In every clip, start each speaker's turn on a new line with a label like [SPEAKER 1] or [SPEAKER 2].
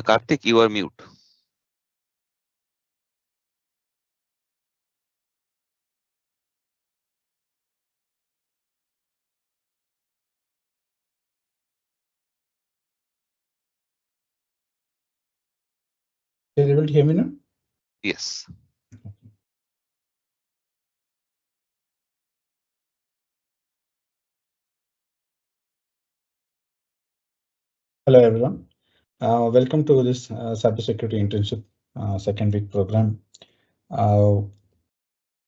[SPEAKER 1] Karthik, you are mute.
[SPEAKER 2] Are you able to hear me now?
[SPEAKER 1] Yes.
[SPEAKER 2] Hello, everyone. Welcome to this Cybersecurity Internship second week program. Uh,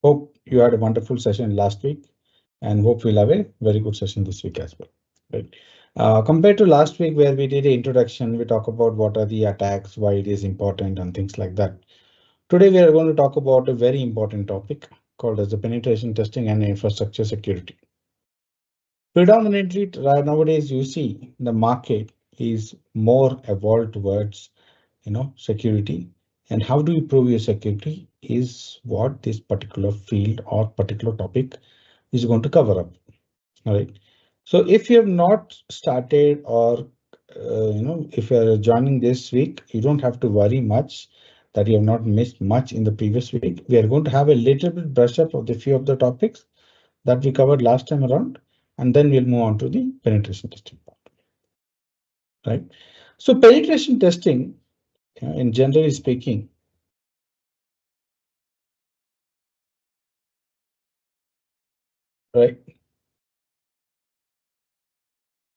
[SPEAKER 2] Hope you had a wonderful session last week and hope we'll have a very good session this week as well. Right. Compared to last week where we did an introduction, we talk about what are the attacks, why it is important and things like that. Today we are going to talk about a very important topic called as the penetration testing and infrastructure security. Predominantly nowadays you see the market is more evolved towards security, and how do you prove your security is what this particular field or particular topic is going to cover up. All right. So if you have not started or if you are joining this week, you don't have to worry much that you have not missed much in the previous week. We are going to have a little bit brush up of the few of the topics that we covered last time around, and then we'll move on to the penetration testing part. Right. So penetration testing, in generally speaking, right,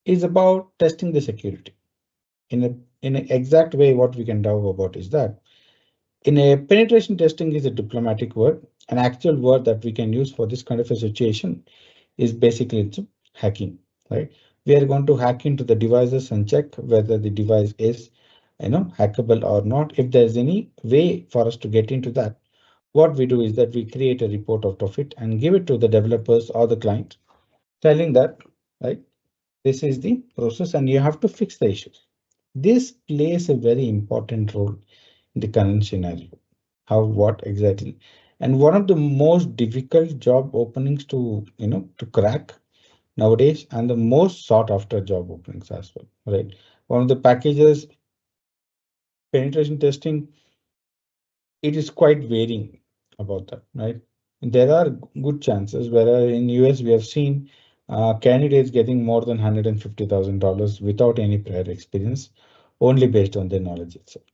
[SPEAKER 2] is about testing the security. In an exact way, what we can talk about is that in a penetration testing is a diplomatic word. An actual word that we can use for this kind of a situation is basically it's hacking, right? We are going to hack into the devices and check whether the device is hackable or not. If there's any way for us to get into that, what we do is that we create a report out of it and give it to the developers or the client, telling that, right, this is the process and you have to fix the issues. This plays a very important role in the current scenario. How, what exactly? And one of the most difficult job openings to crack nowadays, and the most sought after job openings as well, right? One of the packages, penetration testing, it is quite varying about that, right? There are good chances where in US we have seen candidates getting more than $150,000 without any prior experience, only based on their knowledge itself.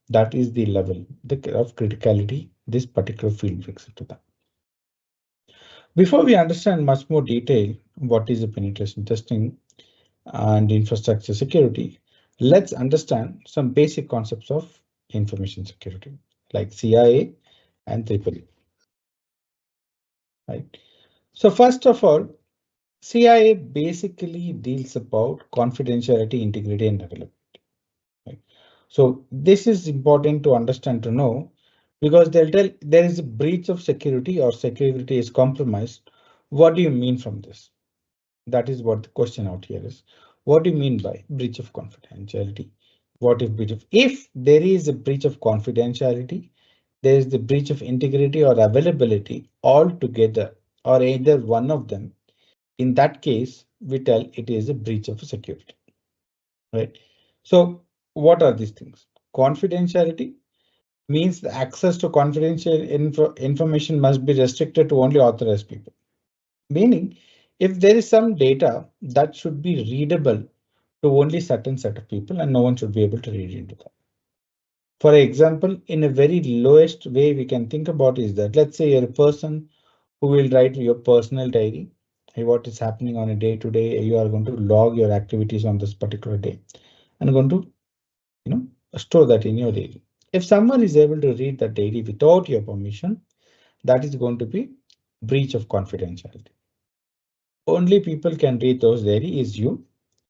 [SPEAKER 2] That is the level of criticality this particular field brings into that. Before we understand much more detail what is the penetration testing and infrastructure security, let's understand some basic concepts of information security like CIA and EEE. Right. So first of all, CIA basically deals about confidentiality, integrity, and availability. Right? So this is important to understand to know because they'll tell there is a breach of security or security is compromised. What do you mean from this? That is what the question out here is. What do you mean by breach of confidentiality? What if if there is a breach of confidentiality, there is the breach of integrity or availability all together or either one of them. In that case, we tell it is a breach of security, right? So what are these things? Confidentiality means the access to confidential information must be restricted to only authorized people. Meaning, if there is some data that should be readable to only certain set of people and no one should be able to read into that. For example, in a very lowest way we can think about is that let's say you're a person who will write your personal diary. Hey, what is happening on a day to day? You are going to log your activities on this particular day and going to store that in your diary. If someone is able to read that diary without your permission, that is going to be breach of confidentiality. Only people can read those diary is you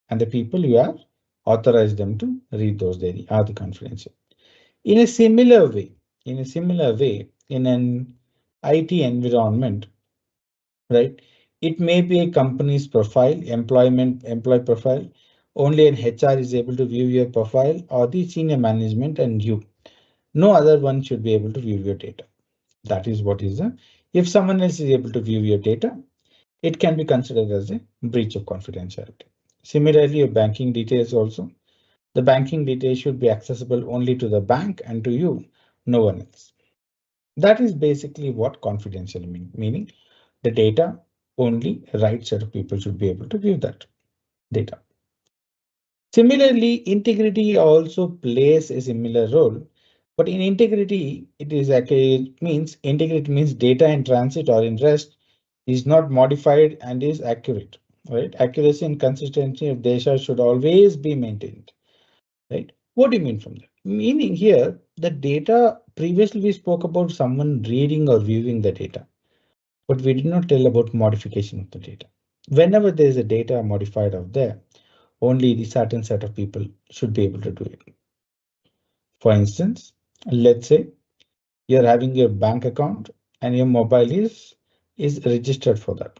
[SPEAKER 2] and the people you have authorized them to read those diary are the confidential. In a similar way, in an IT environment, right? It may be a company's profile, employee profile. Only an HR is able to view your profile or the senior management and you. No other one should be able to view your data. That is what is the, if someone else is able to view your data, it can be considered as a breach of confidentiality. Similarly, your banking details also. The banking details should be accessible only to the bank and to you, no one else. That is basically what confidential meaning the data only right set of people should be able to view that data. Similarly, integrity also plays a similar role, but in integrity, integrity means data in transit or in rest is not modified and is accurate. Right? Accuracy and consistency of data should always be maintained. Right? What do you mean from that? Meaning here, the data previously we spoke about someone reading or viewing the data, but we did not tell about modification of the data. Whenever there is a data modified out there, only the certain set of people should be able to do it. For instance, let's say you're having your bank account and your mobile is registered for that.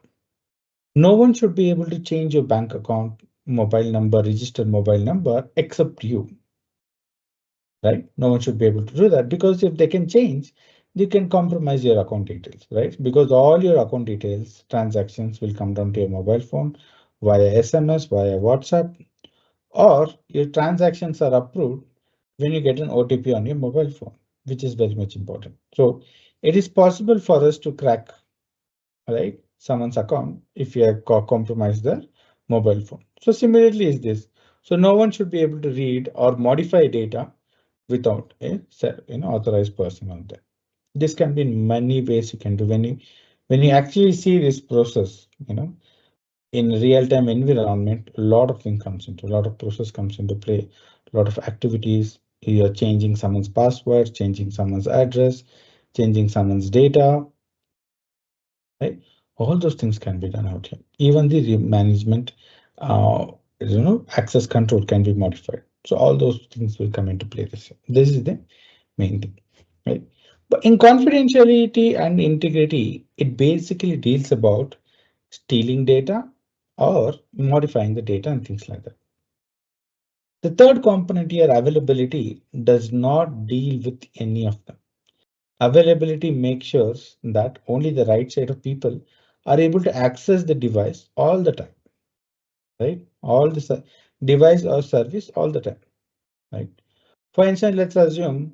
[SPEAKER 2] No one should be able to change your bank account mobile number, registered mobile number, except you. Right? No one should be able to do that because if they can change, they can compromise your account details, right? Because all your account details, transactions will come down to your mobile phone via SMS, via WhatsApp, or your transactions are approved when you get an OTP on your mobile phone, which is very much important. So it is possible for us to crack, right, someone's account if you have compromised their mobile phone. So similarly is this. So no one should be able to read or modify data without a authorized person out there. This can be in many ways you can do when you actually see this process, in real-time environment, a lot of things comes into, a lot of process comes into play, a lot of activities. You're changing someone's password, changing someone's address, changing someone's data, right? All those things can be done out here. Even the management, access control can be modified. So all those things will come into play. This is the main thing, right? But in confidentiality and integrity, it basically deals about stealing data or modifying the data and things like that. The third component here, availability, does not deal with any of them. Availability makes sure that only the right set of people are able to access the device all the time, right? All the device or service all the time, right? For instance, let's assume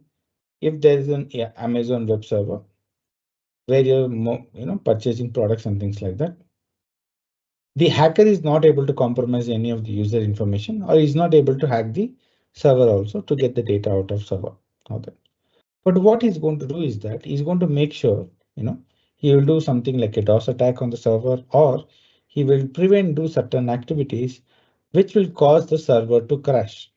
[SPEAKER 2] if there is an Amazon web server where you're purchasing products and things like that, the hacker is not able to compromise any of the user information or is not able to hack the server also to get the data out of server. Okay. But what he's going to do is that he's going to make sure, he will do something like a DOS attack on the server, or he will do certain activities which will cause the server to crash.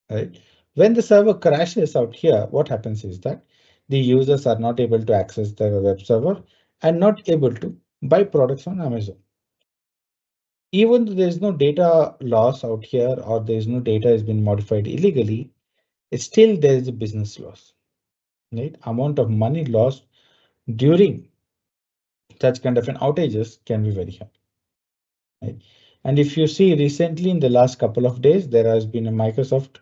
[SPEAKER 2] Right? When the server crashes out here, what happens is that the users are not able to access the web server and not able to buy products on Amazon. Even though there is no data loss out here or there is no data has been modified illegally, still there is a business loss. Right? Amount of money lost during such kind of an outages can be very high. Right? And if you see recently in the last couple of days, there has been a Microsoft,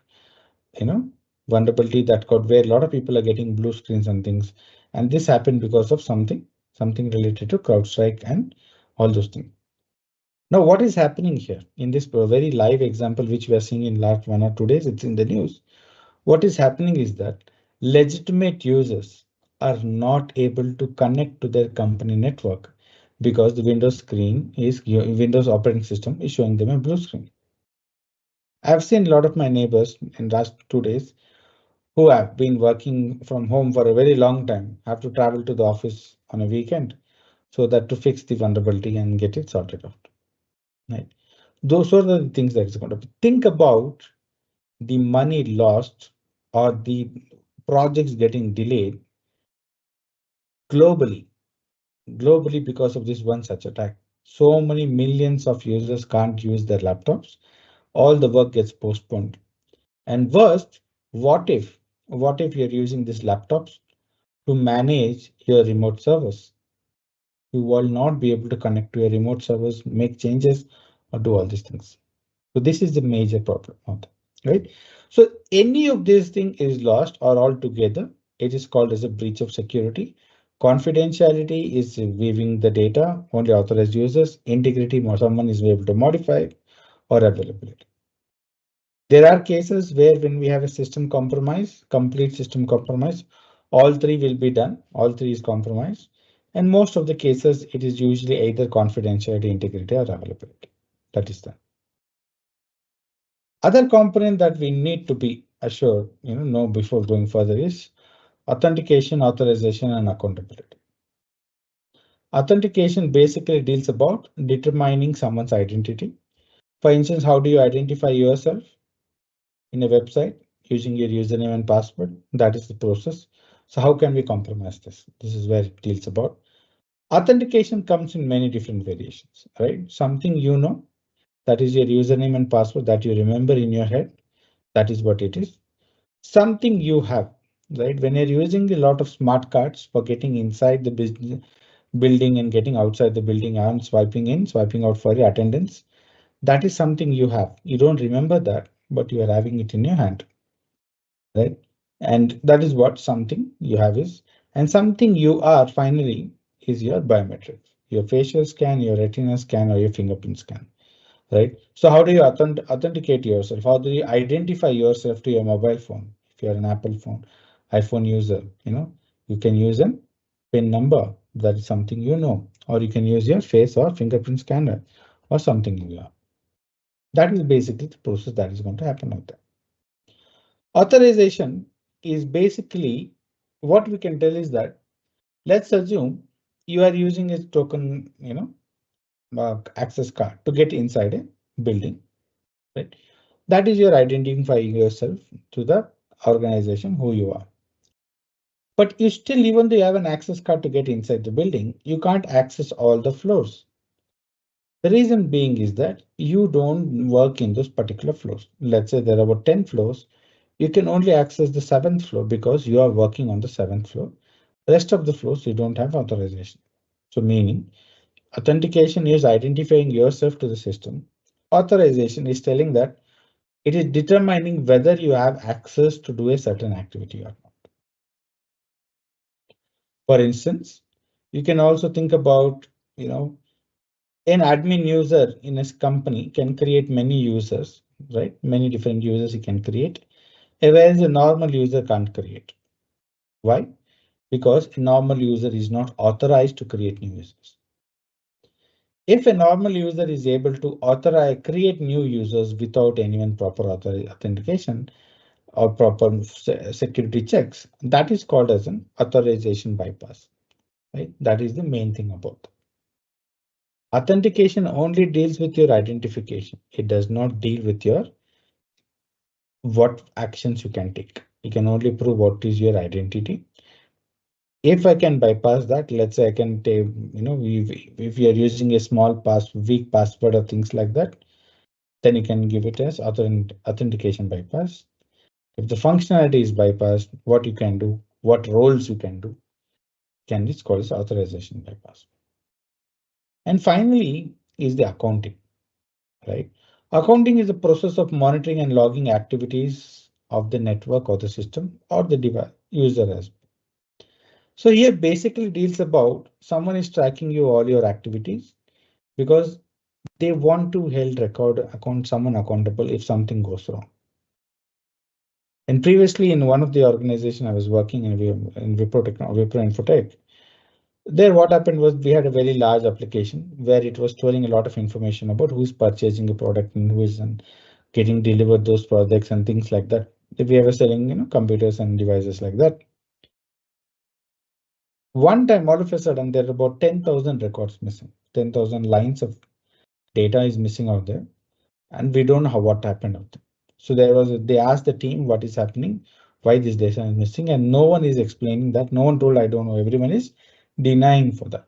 [SPEAKER 2] vulnerability that got where a lot of people are getting blue screens and things. And this happened because of something related to CrowdStrike and all those things. Now, what is happening here in this very live example, which we are seeing in last 1 or 2 days, it's in the news. What is happening is that legitimate users are not able to connect to their company network because the Windows operating system is showing them a blue screen. I've seen a lot of my neighbors in last 2 days who have been working from home for a very long time, have to travel to the office on a weekend so that to fix the vulnerability and get it sorted out. Right? Those are the things that is going to think about the money lost or the projects getting delayed globally because of this one such attack. So many millions of users can't use their laptops. All the work gets postponed. And worst, what if you're using these laptops to manage your remote servers? You will not be able to connect to your remote servers, make changes, or do all these things. So this is the major problem, right? So any of these things is lost or altogether, it is called as a breach of security. Confidentiality is viewing the data, only authorized users. Integrity, someone is able to modify, or availability. There are cases where when we have a system compromise, complete system compromise, all three will be done. All three is compromised. And most of the cases, it is usually either confidentiality, integrity, or availability. That is done. Other component that we need to be assured, know before going further is authentication, authorization, and accountability. Authentication basically deals about determining someone's identity. For instance, how do you identify yourself in a website using your username and password? That is the process. So how can we compromise this? This is where it deals about. Authentication comes in many different variations, right? Something that is your username and password that you remember in your head. That is what it is. Something you have, right? When you're using a lot of smart cards for getting inside the business building and getting outside the building and swiping in, swiping out for your attendance, that is something you have. You don't remember that, but you are having it in your hand, right? And that is what something you have is. And something you are finally is your biometrics, your facial scan, your retina scan, or your fingerprint scan, right? So how do you authenticate yourself? How do you identify yourself to your mobile phone? If you're an Apple phone, iPhone user, you can use a PIN number. That is something or you can use your face or fingerprint scanner or something you are. That is basically the process that is going to happen out there. Authorization is basically what we can tell is that let's assume you are using a token, access card to get inside a building, right? That is your identifying yourself to the organization who you are. But you still, even though you have an access card to get inside the building, you can't access all the floors. The reason being is that you don't work in those particular floors. Let's say there are about 10 floors. You can only access the 7th floor because you are working on the 7th floor. Rest of the floors, you don't have authorization. So meaning authentication is identifying yourself to the system. Authorization is telling that it is determining whether you have access to do a certain activity or not. For instance, you can also think about, an admin user in a company can create many users, right? Many different users he can create, whereas a normal user can't create. Why? Because a normal user is not authorized to create new users. If a normal user is able to create new users without anyone proper authentication or proper security checks, that is called as an authorization bypass, right? That is the main thing about it. Authentication only deals with your identification. It does not deal with your what actions you can take. You can only prove what is your identity. If I can bypass that, let's say I can take, if you are using a small weak password or things like that, then you can give it as authentication bypass. If the functionality is bypassed, what you can do, what roles you can do, can this called as authorization bypass. And finally is the accounting, right? Accounting is the process of monitoring and logging activities of the network or the system or the device user as well. So here basically deals about someone is tracking you all your activities because they want to hold someone accountable if something goes wrong. And previously in one of the organization I was working in Wipro Infotech, there what happened was we had a very large application where it was storing a lot of information about who's purchasing a product and who is getting delivered those products and things like that. If we were selling, computers and devices like that. One time, all of a sudden, there are about 10,000 records missing. 10,000 lines of data is missing out there, and we don't know what happened out there. So they asked the team what is happening, why this data is missing, and no one is explaining that. No one told I don't know. Everyone is denying for that.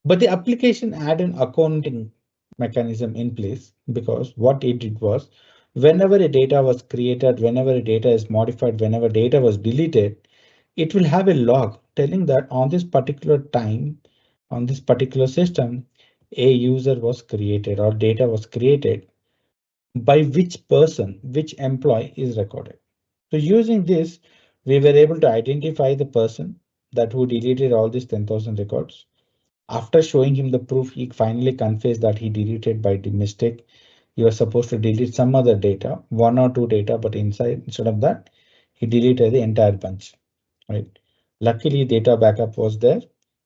[SPEAKER 2] But the application had an accounting mechanism in place because what it did was whenever a data was created, whenever a data is modified, whenever data was deleted, it will have a log telling that on this particular time, on this particular system, a user was created or data was created by which person, which employee is recorded. So using this, we were able to identify the person that who deleted all these 10,000 records. After showing him the proof, he finally confessed that he deleted by the mistake you are supposed to delete some other data, one or two data, but instead of that, he deleted the entire bunch, right? Luckily, data backup was there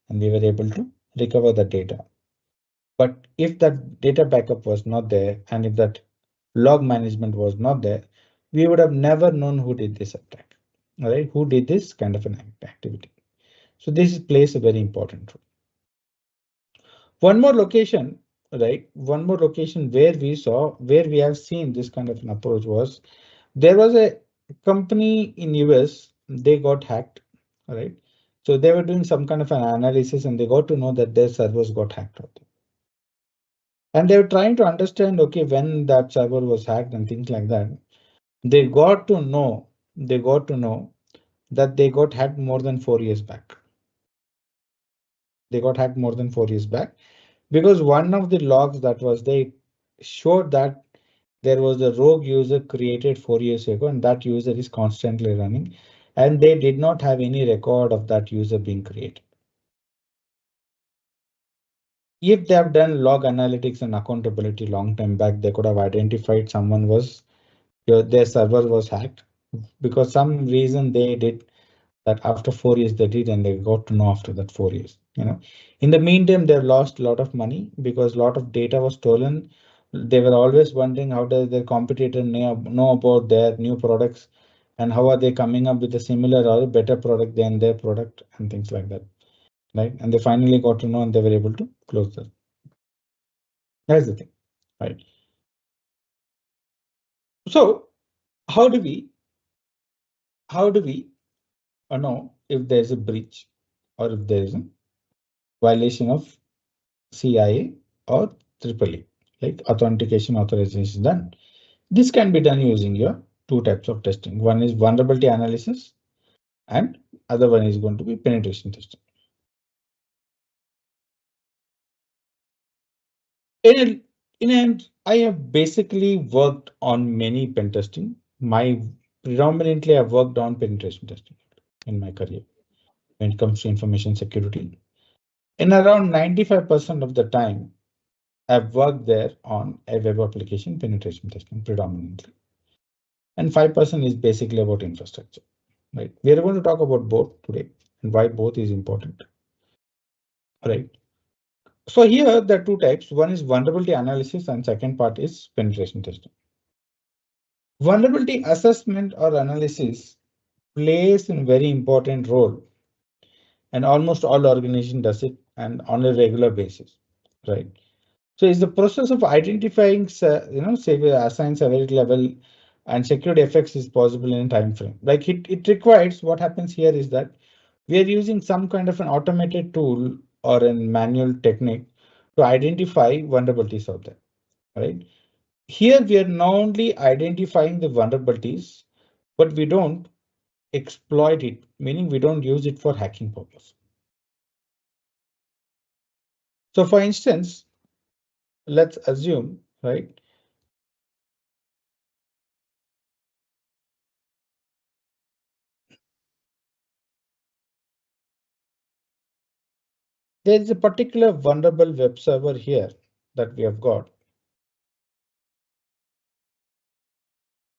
[SPEAKER 2] and we were able to recover the data. But if that data backup was not there, and if that log management was not there, we would have never known who did this attack, all right? Who did this kind of an activity. So this plays a very important role. One more location, right? One more location where we have seen this kind of an approach was there was a company in US, they got hacked, right? So they were doing some kind of an analysis and they got to know that their servers got hacked out. And they were trying to understand, okay, when that server was hacked and things like that. They got to know that they got hacked more than 4 years back. They got hacked more than 4 years back because one of the logs that was they showed that there was a rogue user created 4 years ago and that user is constantly running and they did not have any record of that user being created. If they have done log analytics and accountability long time back, they could have identified someone was their server was hacked because some reason they did that after 4 years they did and they got to know after that 4 years. In the meantime, they've lost a lot of money because a lot of data was stolen. They were always wondering how does their competitor know about their new products and how are they coming up with a similar or a better product than their product and things like that, right? And they finally got to know and they were able to close that. That's the thing, right? So how do we know if there's a breach or if there is a violation of CIA or EEE, like authentication authorization done? This can be done using your two types of testing. One is vulnerability analysis and other one is going to be penetration testing. I have basically worked on many pen testing. Predominantly I've worked on penetration testing in my career when it comes to information security. In around 95% of the time, I've worked there on a web application penetration testing predominantly. And 5% is basically about infrastructure, right? We are going to talk about both today and why both is important, right? So here there are two types. One is vulnerability analysis and second part is penetration testing. Vulnerability assessment or analysis plays a very important role and almost all organizations does it and on a regular basis, right? So it's the process of identifying, assigned severity level and security effects is possible in a time frame. Like it requires what happens here is that we are using some kind of an automated tool or a manual technique to identify vulnerabilities out there, right? Here we are not only identifying the vulnerabilities, but we don't exploit it, meaning we don't use it for hacking purpose. So for instance, let's assume, right? There is a particular vulnerable web server here that we have got.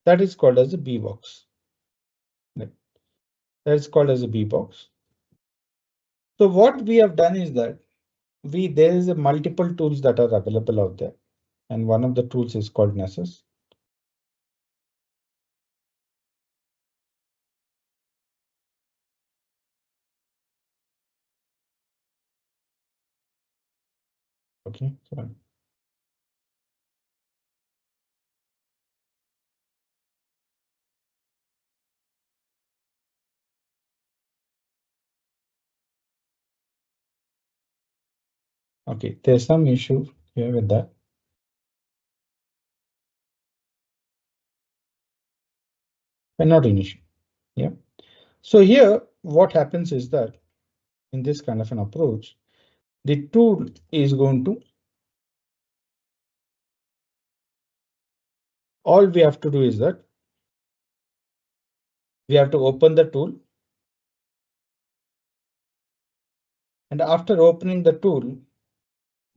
[SPEAKER 2] That is called as a B box. That is called as a B box. So what we have done is that there is a multiple tools that are available out there. And one of the tools is called Nessus. Okay, sorry. Okay, there's some issue here with that. But not an issue. Yeah. So here, what happens is that in this kind of an approach, the tool is going to, all we have to do is that we have to open the tool. And after opening the tool,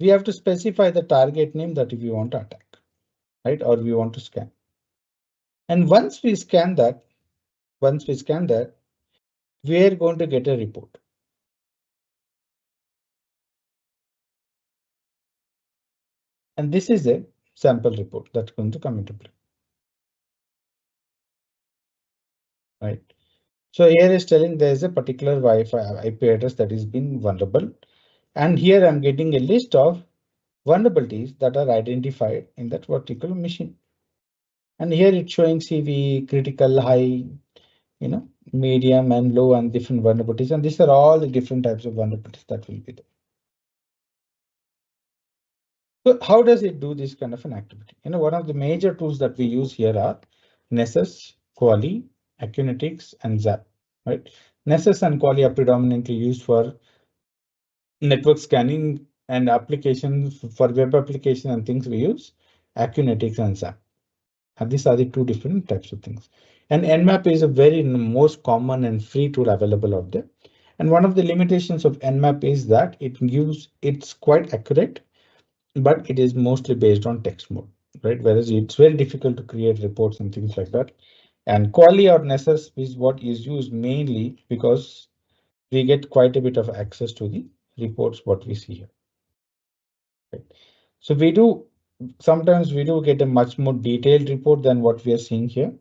[SPEAKER 2] we have to specify the target name that we want to attack. right? Or we want to scan. And once we scan that, we are going to get a report. And this is a sample report that's going to come into play, right? So here is telling there is a particular Wi-Fi IP address that is been vulnerable. And here I'm getting a list of vulnerabilities that are identified in that particular machine. And here it's showing CV, critical, high, medium and low and different vulnerabilities. And these are all the different types of vulnerabilities that will be there. So how does it do this kind of an activity? One of the major tools that we use here are Nessus, Quali, Acunetics, and Zap, right? Nessus and Quali are predominantly used for network scanning and applications for web application and things we use Acunetics and Zap. And these are the two different types of things. And Nmap is a very most common and free tool available out there. And one of the limitations of Nmap is that it's quite accurate, but it is mostly based on text mode, right? Whereas it's very difficult to create reports and things like that. And Quali or Nessus is what is used mainly because we get quite a bit of access to the reports what we see here. Right? So sometimes we do get a much more detailed report than what we are seeing here.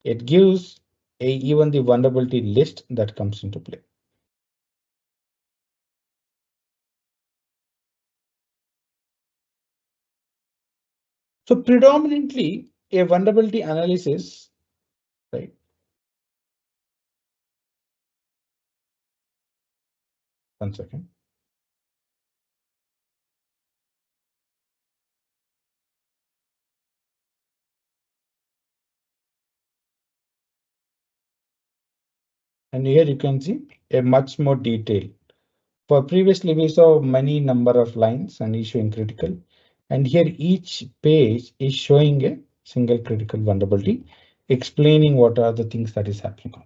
[SPEAKER 2] It gives even the vulnerability list that comes into play. So predominantly a vulnerability analysis, right? One second. And here you can see a much more detail. For previously, we saw many number of lines and issuing critical. And here each page is showing a single critical vulnerability, explaining what are the things that is happening on.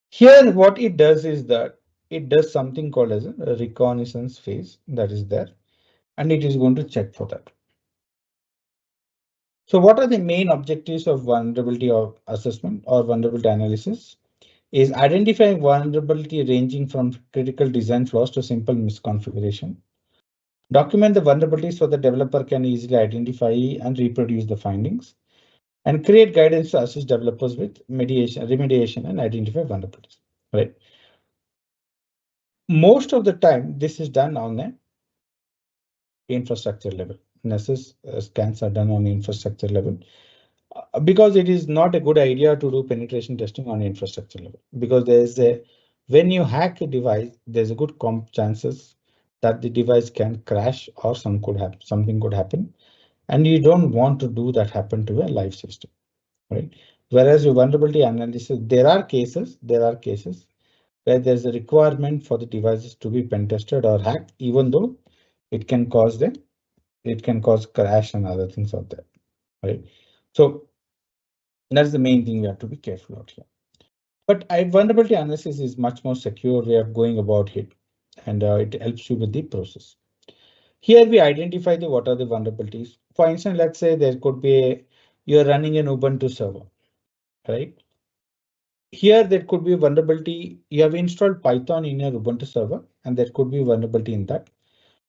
[SPEAKER 2] Here, what it does is that it does something called as a reconnaissance phase that is there, and it is going to check for that. So what are the main objectives of vulnerability or assessment or vulnerability analysis? Is identifying vulnerability ranging from critical design flaws to simple misconfiguration. Document the vulnerabilities so the developer can easily identify and reproduce the findings. And create guidance to assist developers with remediation and identify vulnerabilities. Right. Most of the time, this is done on the infrastructure level. Nessus scans are done on the infrastructure level. Because it is not a good idea to do penetration testing on infrastructure level, because when you hack a device, there's a good chances that the device can crash or something could happen, and you don't want to do that happen to a live system, right? Whereas your vulnerability analysis, there are cases where there's a requirement for the devices to be pen tested or hacked, even though it can cause crash and other things out there, right? So that's the main thing we have to be careful out here. But vulnerability analysis is much more secure way of going about it, and it helps you with the process. Here we identify what are the vulnerabilities. For instance, let's say there could be you're running an Ubuntu server, right? Here there could be a vulnerability. You have installed Python in your Ubuntu server, and there could be a vulnerability in that.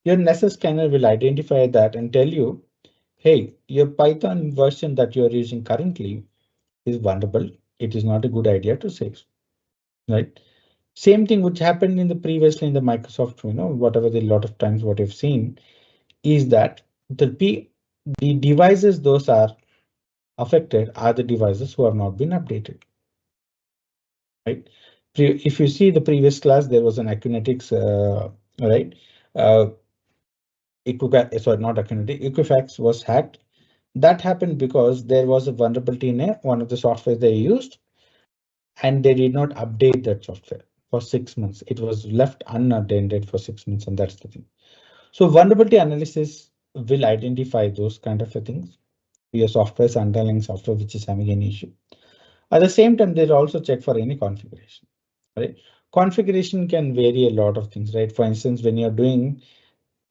[SPEAKER 2] Your Nessus scanner will identify that and tell you, hey, your Python version that you are using currently is vulnerable. It is not a good idea to save, right? Same thing which happened in the previously in the Microsoft, whatever the lot of times what you've seen is that the devices those are affected are the devices who have not been updated, right? If you see the previous class, there was an Acunetics, right? Sorry, not Acunetics, Equifax was hacked. That happened because there was a vulnerability in one of the software they used, and they did not update that software for 6 months. It was left unattended for 6 months, and that's the thing. So vulnerability analysis will identify those kind of things. Your software's underlying software which is having an issue. At the same time, they'll also check for any configuration, right? Configuration can vary a lot of things, right? For instance, when you're doing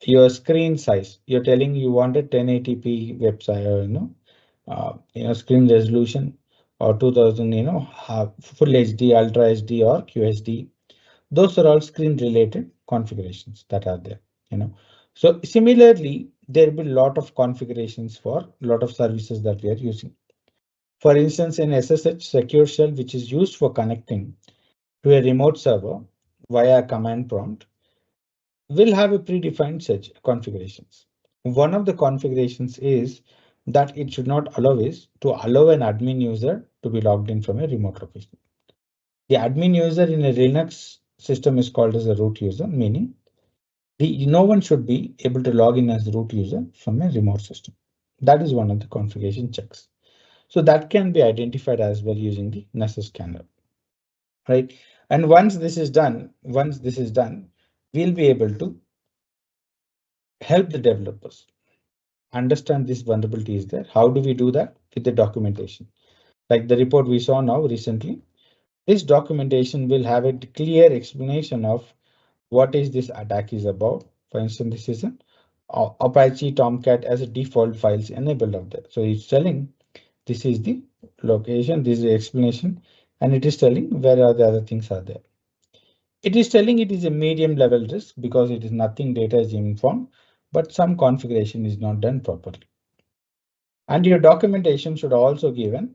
[SPEAKER 2] your screen size. You're telling you wanted 1080p website, or screen resolution, or 2000, full HD, ultra HD, or QHD. Those are all screen related configurations that are there. So similarly, there will be a lot of configurations for a lot of services that we are using. For instance, in SSH secure shell, which is used for connecting to a remote server via command prompt, will have a predefined such configurations. One of the configurations is that it should not allow is to allow an admin user to be logged in from a remote location. The admin user in a Linux system is called as a root user, meaning no one should be able to log in as a root user from a remote system. That is one of the configuration checks. So that can be identified as well using the Nessus scanner, right? And once this is done, we'll be able to help the developers understand this vulnerability is there. How do we do that? With the documentation. Like the report we saw now recently, this documentation will have a clear explanation of what is this attack is about. For instance, this is an Apache Tomcat as a default files enabled out there. So it's telling this is the location, this is the explanation, and it is telling where are the other things are there. It is telling it is a medium level risk because it is nothing data is informed, but some configuration is not done properly. And your documentation should also give an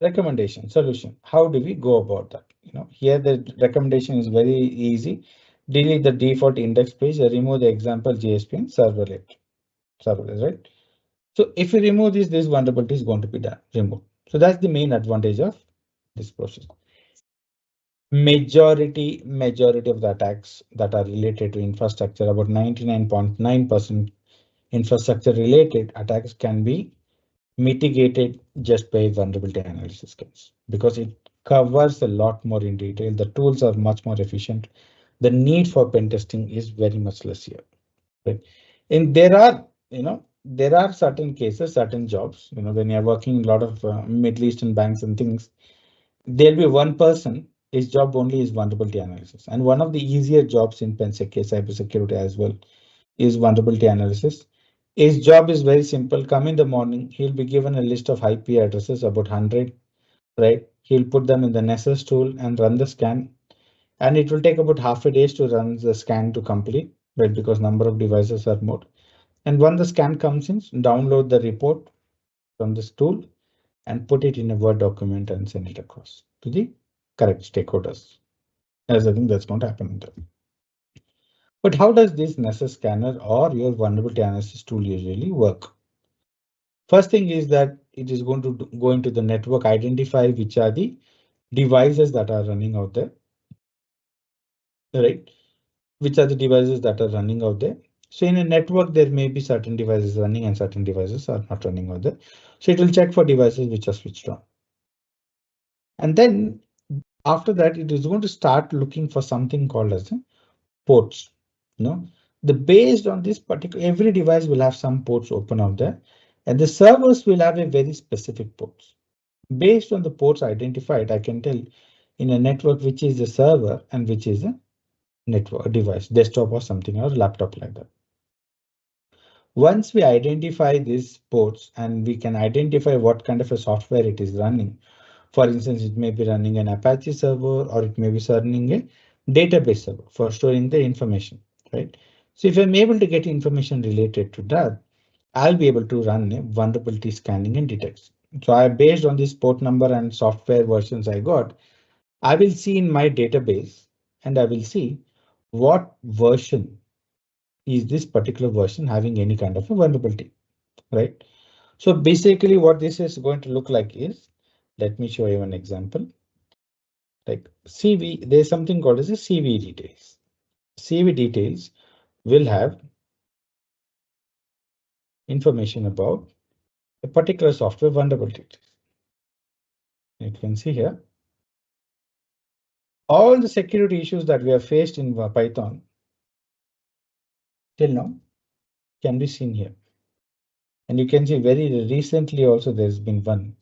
[SPEAKER 2] recommendation solution. How do we go about that? Here the recommendation is very easy. Delete the default index page, remove the example JSP and serverless, right? So if you remove this vulnerability is going to be done, removed. So that's the main advantage of this process. Majority of the attacks that are related to infrastructure, about 99.9% infrastructure related attacks can be mitigated just by vulnerability analysis skills because it covers a lot more in detail. The tools are much more efficient. The need for pen testing is very much less here. Right? And there are certain cases, certain jobs, when you're working in a lot of Middle Eastern banks and things, there'll be one person, his job only is vulnerability analysis. And one of the easier jobs in PenSec, cybersecurity as well, is vulnerability analysis. His job is very simple. Come in the morning, he'll be given a list of IP addresses, about 100, right? He'll put them in the Nessus tool and run the scan. And it will take about half a day to run the scan to complete, right? Because number of devices are more. And when the scan comes in, download the report from this tool and put it in a Word document and send it across to the correct stakeholders. As I think that's going to happen. But how does this Nessus scanner or your vulnerability analysis tool usually work? First thing is that it is going to go into the network, identify which are the devices that are running out there, right? Which are the devices that are running out there. So in a network, there may be certain devices running and certain devices are not running out there. So it will check for devices which are switched on. And then after that, it is going to start looking for something called as ports. Based on this particular, every device will have some ports open out there, and the servers will have a very specific ports. Based on the ports identified, I can tell in a network which is the server and which is a network device, desktop or something, or laptop like that. Once we identify these ports and we can identify what kind of a software it is running, for instance, it may be running an Apache server or it may be running a database server for storing the information, right? So if I'm able to get information related to that, I'll be able to run a vulnerability scanning and detection. So based on this port number and software versions I got, I will see in my database and I will see what version is this particular version having any kind of a vulnerability, right? So basically what this is going to look like is, let me show you an example. Like CV, there's something called as a CV details. CV details will have information about a particular software vulnerability. You can see here all the security issues that we have faced in Python till now can be seen here. And you can see very recently also there's been one.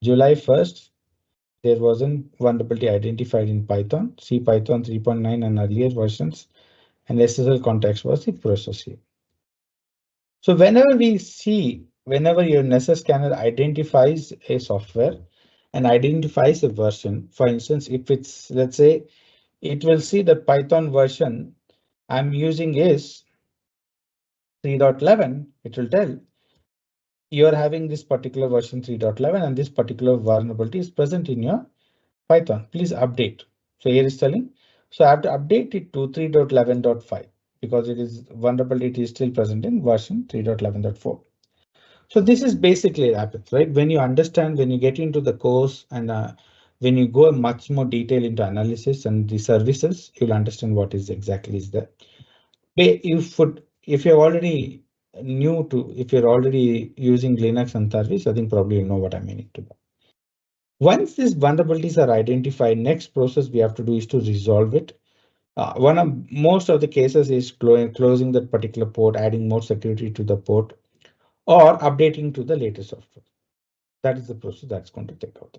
[SPEAKER 2] July 1st, there was a vulnerability identified in Python, C Python 3.9 and earlier versions. and SSL context was the process here. So whenever your Nessus scanner identifies a software and identifies a version, for instance, if it's, let's say, it will see the Python version I'm using is 3.11, it will tell you are having this particular version 3.11 and this particular vulnerability is present in your Python. Please update. So here is telling, so I have to update it to 3.11.5 because it is vulnerability is still present in version 3.11.4. So this is basically happens, right? When you understand, when you get into the course and when you go much more detail into analysis and the services, you'll understand what is exactly is there. If you're already new to, if you're already using Linux and service, I think probably you know what I mean to. Once these vulnerabilities are identified, next process we have to do is to resolve it. One of most of the cases is closing that particular port, adding more security to the port, or updating to the latest software. That is the process that's going to take out.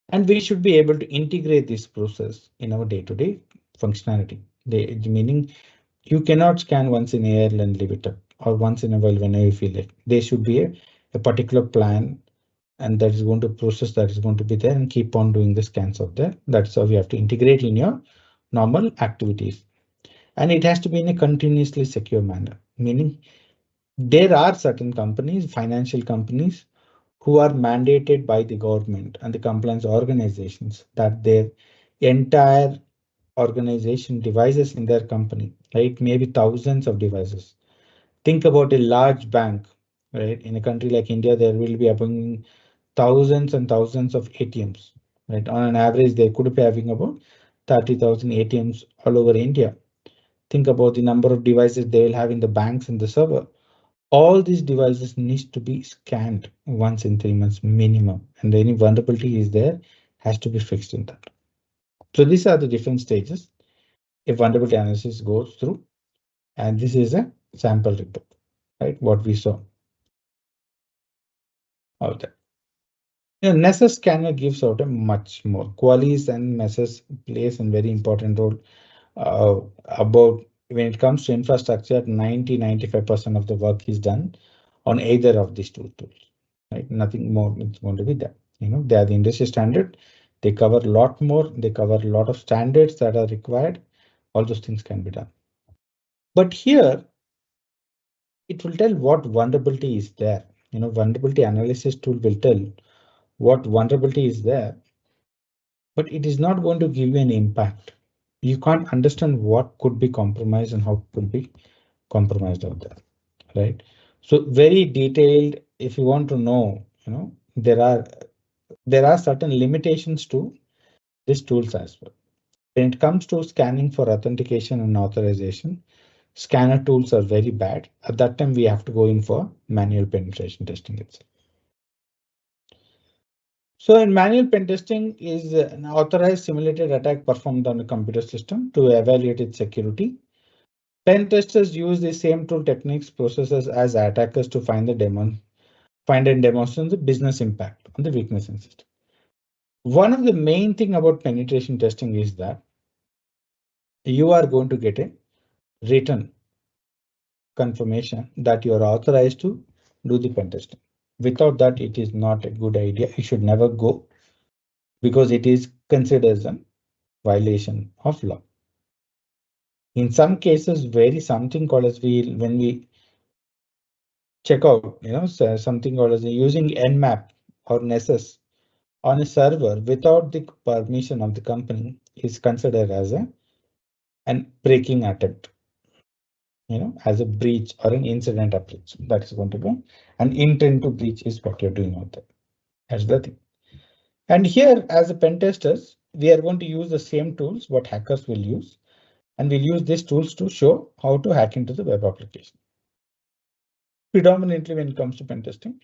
[SPEAKER 2] And we should be able to integrate this process in our day-to-day functionality. Meaning you cannot scan once in a year and leave it up, or once in a while whenever you feel it. There should be a particular plan, and that is going to process that is going to be there and keep on doing the scans of there. That's how we have to integrate in your normal activities. And it has to be in a continuously secure manner, meaning there are certain companies, financial companies, who are mandated by the government and the compliance organizations that their entire organization devices in their company, right? Maybe thousands of devices. Think about a large bank, right? In a country like India, there will be having thousands and thousands of ATMs, right? On an average, they could be having about 30,000 ATMs all over India. Think about the number of devices they will have in the banks and the server. All these devices needs to be scanned once in 3 months minimum, and any vulnerability is there has to be fixed in that. So these are the different stages a vulnerability analysis goes through, and this is a sample report, right? What we saw out there. Nessus scanner gives out a much more. Qualys and Nessus plays a very important role about when it comes to infrastructure. 95% of the work is done on either of these two tools, right? Nothing more is going to be there. They are the industry standard. They cover a lot more. They cover a lot of standards that are required. All those things can be done. But here, it will tell what vulnerability is there. Vulnerability analysis tool will tell what vulnerability is there, but it is not going to give you an impact. You can't understand what could be compromised and how it could be compromised out there, right? So very detailed, if you want to know, there are certain limitations to these tools as well. When it comes to scanning for authentication and authorization, scanner tools are very bad. At that time, we have to go in for manual penetration testing itself. So in manual pen testing is an authorized simulated attack performed on a computer system to evaluate its security. Pen testers use the same tool techniques processes as attackers to find and demonstrate the business impact on the weakness in system. One of the main thing about penetration testing is that you are going to get a written confirmation that you are authorized to do the pen testing. Without that, it is not a good idea. You should never go because it is considered as a violation of law. In some cases, something called as when we check out, something called as using Nmap or Nessus on a server without the permission of the company is considered as an breaking attempt, as a breach or an incident of breach. That is going to be an intent to breach is what you're doing out there. That's the thing. And here, as a pen testers, we are going to use the same tools what hackers will use, and we'll use these tools to show how to hack into the web application. Predominantly, when it comes to pen testing,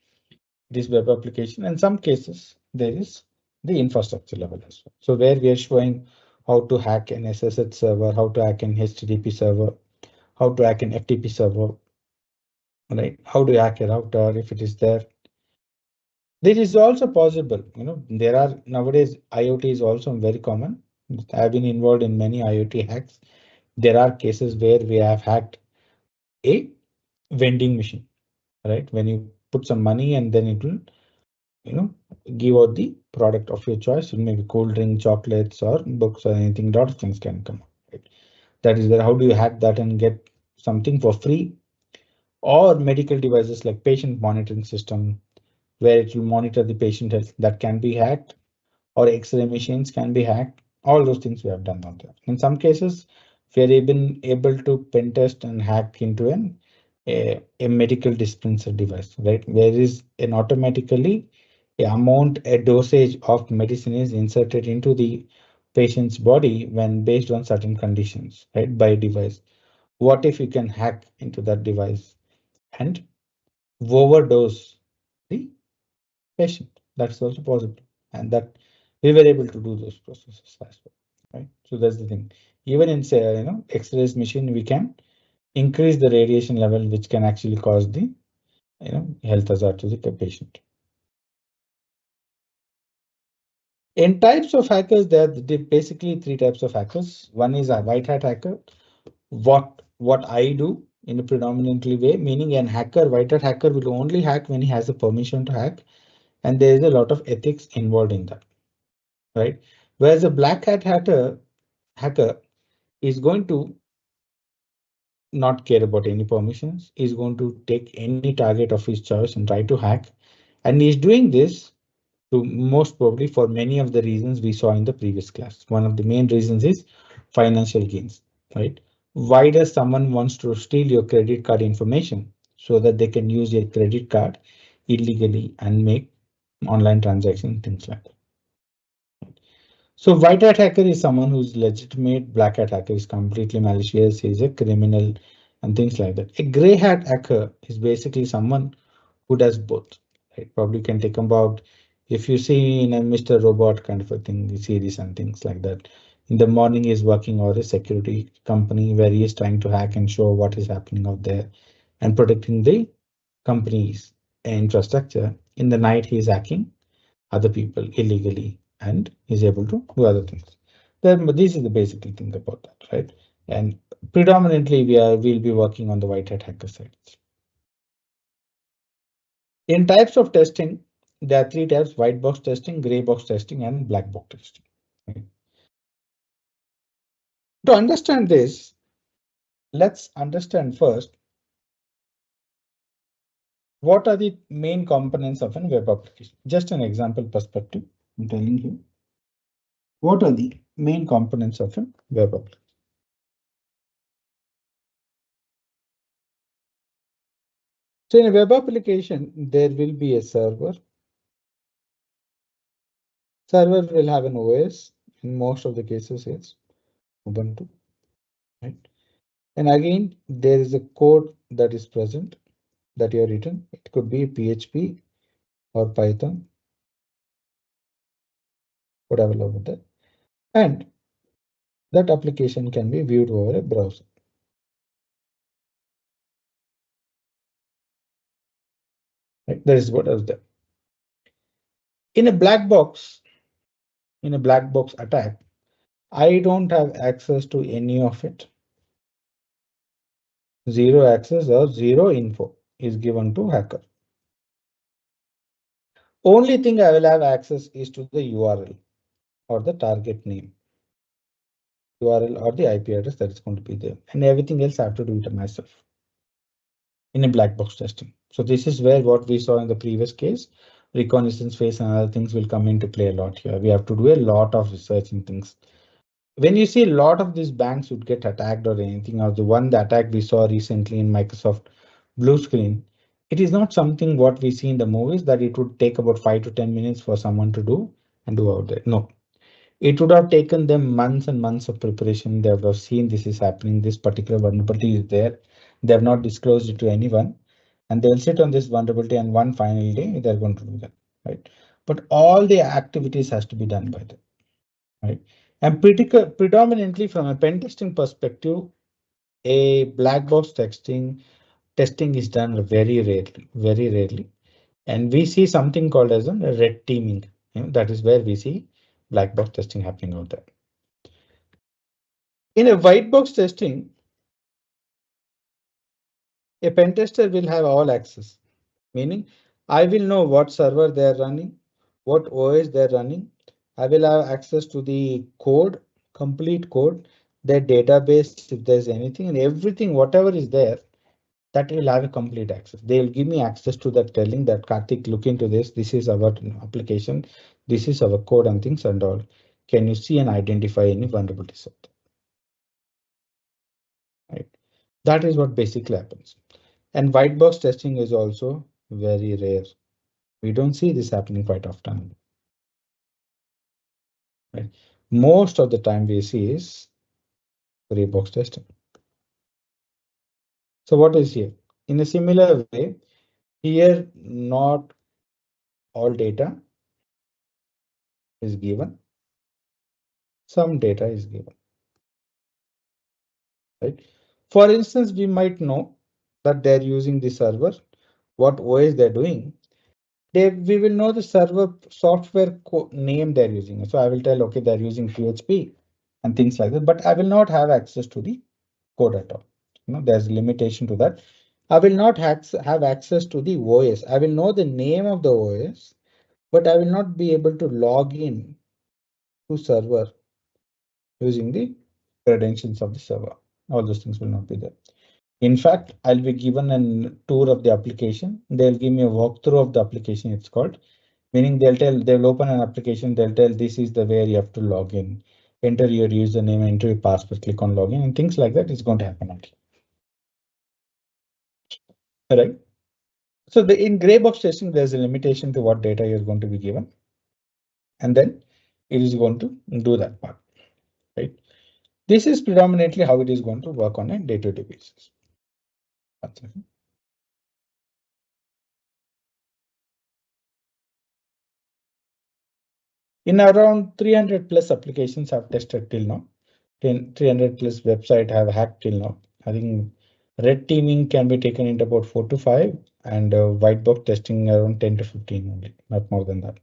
[SPEAKER 2] this web application. In some cases, there is the infrastructure level as well. So where we are showing how to hack an SSH server, how to hack an HTTP server, how to hack an FTP server, right? How to hack a router if it is there. This is also possible. There are nowadays IoT is also very common. I've been involved in many IoT hacks. There are cases where we have hacked a vending machine, right? When you put some money and then it will, give out the product of your choice. It may be cold drink, chocolates, or books, or anything. A lot of things can come up, right? That is where how do you hack that and get something for free? Or medical devices like patient monitoring system, where it will monitor the patient health, that can be hacked, or X-ray machines can be hacked. All those things we have done on there. In some cases, we are even able to pen test and hack into a medical dispenser device, right? Where is an automatically a dosage of medicine is inserted into the patient's body when based on certain conditions, right? By device. What if you can hack into that device and overdose the patient? That's also possible, and that we were able to do those processes as well, right? So that's the thing. Even in say X-rays machine, we can increase the radiation level, which can actually cause the health hazard to the patient. In types of hackers, there are basically three types of hackers. One is a white hat hacker. What I do in a predominantly way, meaning an hacker, white hat hacker will only hack when he has a permission to hack, and there is a lot of ethics involved in that, right? Whereas a black hat hacker is going to not care about any permissions, is going to take any target of his choice and try to hack. And he's doing this to most probably for many of the reasons we saw in the previous class. One of the main reasons is financial gains, right? Why does someone wants to steal your credit card information so that they can use your credit card illegally and make online transactions, things like that? So white hat hacker is someone who's legitimate. Black hat hacker is completely malicious. He's a criminal and things like that. A gray hat hacker is basically someone who does both. Right? Probably can take about if you see in a Mr. Robot kind of a thing, the series and things like that. In the morning, he's working on a security company where he is trying to hack and show what is happening out there and protecting the company's infrastructure. In the night, he's hacking other people illegally and is able to do other things. Then this is the basic thing about that, right? And predominantly we'll be working on the white hat hacker sides. In types of testing, there are three types: white box testing, gray box testing, and black box testing. Right? To understand this, let's understand first what are the main components of a web application. Just an example perspective, I'm telling you what are the main components of a web application. So in a web application, there will be a server. Server will have an OS. In most of the cases, it's Ubuntu, right? And again, there is a code that is present that you have written. It could be PHP or Python, whatever over there. And that application can be viewed over a browser. Right? That is what is there. In a black box, in a black box attack, I don't have access to any of it. Zero access or zero info is given to hacker. Only thing I will have access is to the URL or the target name, URL or the IP address that is going to be there, and everything else I have to do it myself in a black box testing. So this is where what we saw in the previous case, reconnaissance phase and other things will come into play a lot here. We have to do a lot of research and things. When you see a lot of these banks would get attacked or anything, or the attack we saw recently in Microsoft blue screen, it is not something what we see in the movies that it would take about 5 to 10 minutes for someone to do and do out there. No, it would have taken them months and months of preparation. They would have seen this is happening, this particular vulnerability is there. They have not disclosed it to anyone, and they'll sit on this vulnerability, and one final day they're going to do that, right? But all the activities has to be done by them, right? And predominantly from a pen testing perspective, a black box testing is done very rarely. And we see something called as a red teaming. That is where we see black box testing happening out there. In a white box testing, a pen tester will have all access, meaning I will know what server they're running, what OS they're running. I will have access to the code, complete code, their database, if there's anything, and everything, whatever is there, that will have a complete access. They will give me access to that, telling that Karthik, look into this. This is our application. This is our code and things and all. Can you see and identify any vulnerabilities? Right. That is what basically happens. And white box testing is also very rare. We don't see this happening quite often. Right. Most of the time we see is gray box testing. So what is here? In a similar way, here not all data is given. Some data is given. Right. For instance, we might know that they're using the server, what OS they're doing. We will know the server software name they're using. So I will tell, okay, they're using PHP and things like that, but I will not have access to the code at all. There's a limitation to that. I will not have access to the OS. I will know the name of the OS, but I will not be able to log in to server using the credentials of the server. All those things will not be there. In fact, I'll be given a tour of the application. They'll give me a walkthrough of the application, it's called. Meaning they'll open an application, they'll tell this is the way you have to log in. Enter your username, enter your password, click on login, and things like that is going to happen. Right? So in gray box testing, there's a limitation to what data you're going to be given. And then it is going to do that part. Right? This is predominantly how it is going to work on a day-to-day basis. In around 300 plus applications I've tested till now. 300 plus website have hacked till now. I think red teaming can be taken into about 4 to 5 and white box testing around 10 to 15 only, not more than that.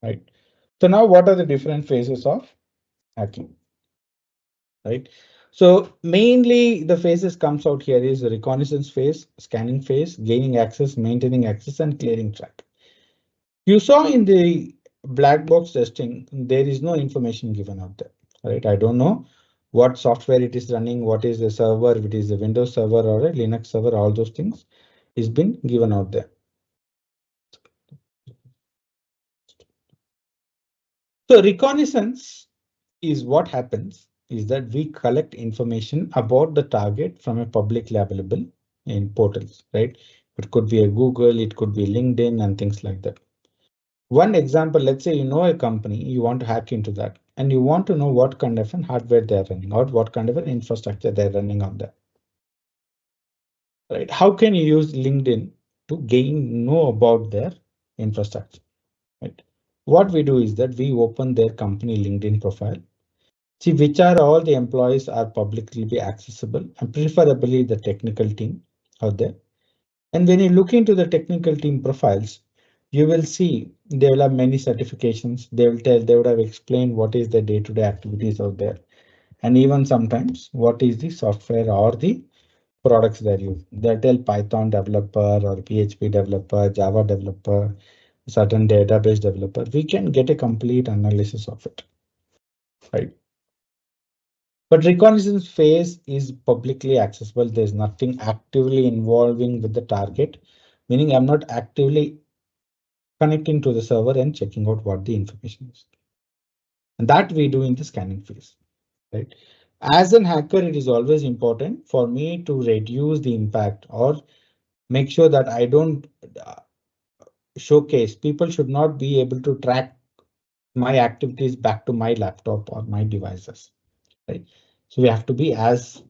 [SPEAKER 2] Right. So now what are the different phases of hacking? Right. So mainly the phases comes out here is the reconnaissance phase, scanning phase, gaining access, maintaining access, and clearing track. You saw in the black box testing, there is no information given out there, right? I don't know what software it is running, what is the server, if it is a Windows server or a Linux server, all those things is been given out there. So reconnaissance is what happens is that we collect information about the target from a publicly available in portals, right? It could be a Google, it could be LinkedIn and things like that. One example, let's say you know a company, you want to hack into that, and you want to know what kind of an hardware they're running or what kind of an infrastructure they're running on there. Right? How can you use LinkedIn to know about their infrastructure? Right? What we do is that we open their company LinkedIn profile, see which are all the employees are publicly be accessible, and preferably the technical team out there. And when you look into the technical team profiles, you will see they will have many certifications. They would have explained what is the day-to-day activities out there. And even sometimes what is the software or the products they're using. They'll tell Python developer or PHP developer, Java developer, certain database developer. We can get a complete analysis of it. Right. But reconnaissance phase is publicly accessible. There's nothing actively involving with the target, meaning I'm not actively connecting to the server and checking out what the information is. And that we do in the scanning phase, right? As an hacker, it is always important for me to reduce the impact or make sure that I don't showcase. People should not be able to track my activities back to my laptop or my devices, right? So we have to be as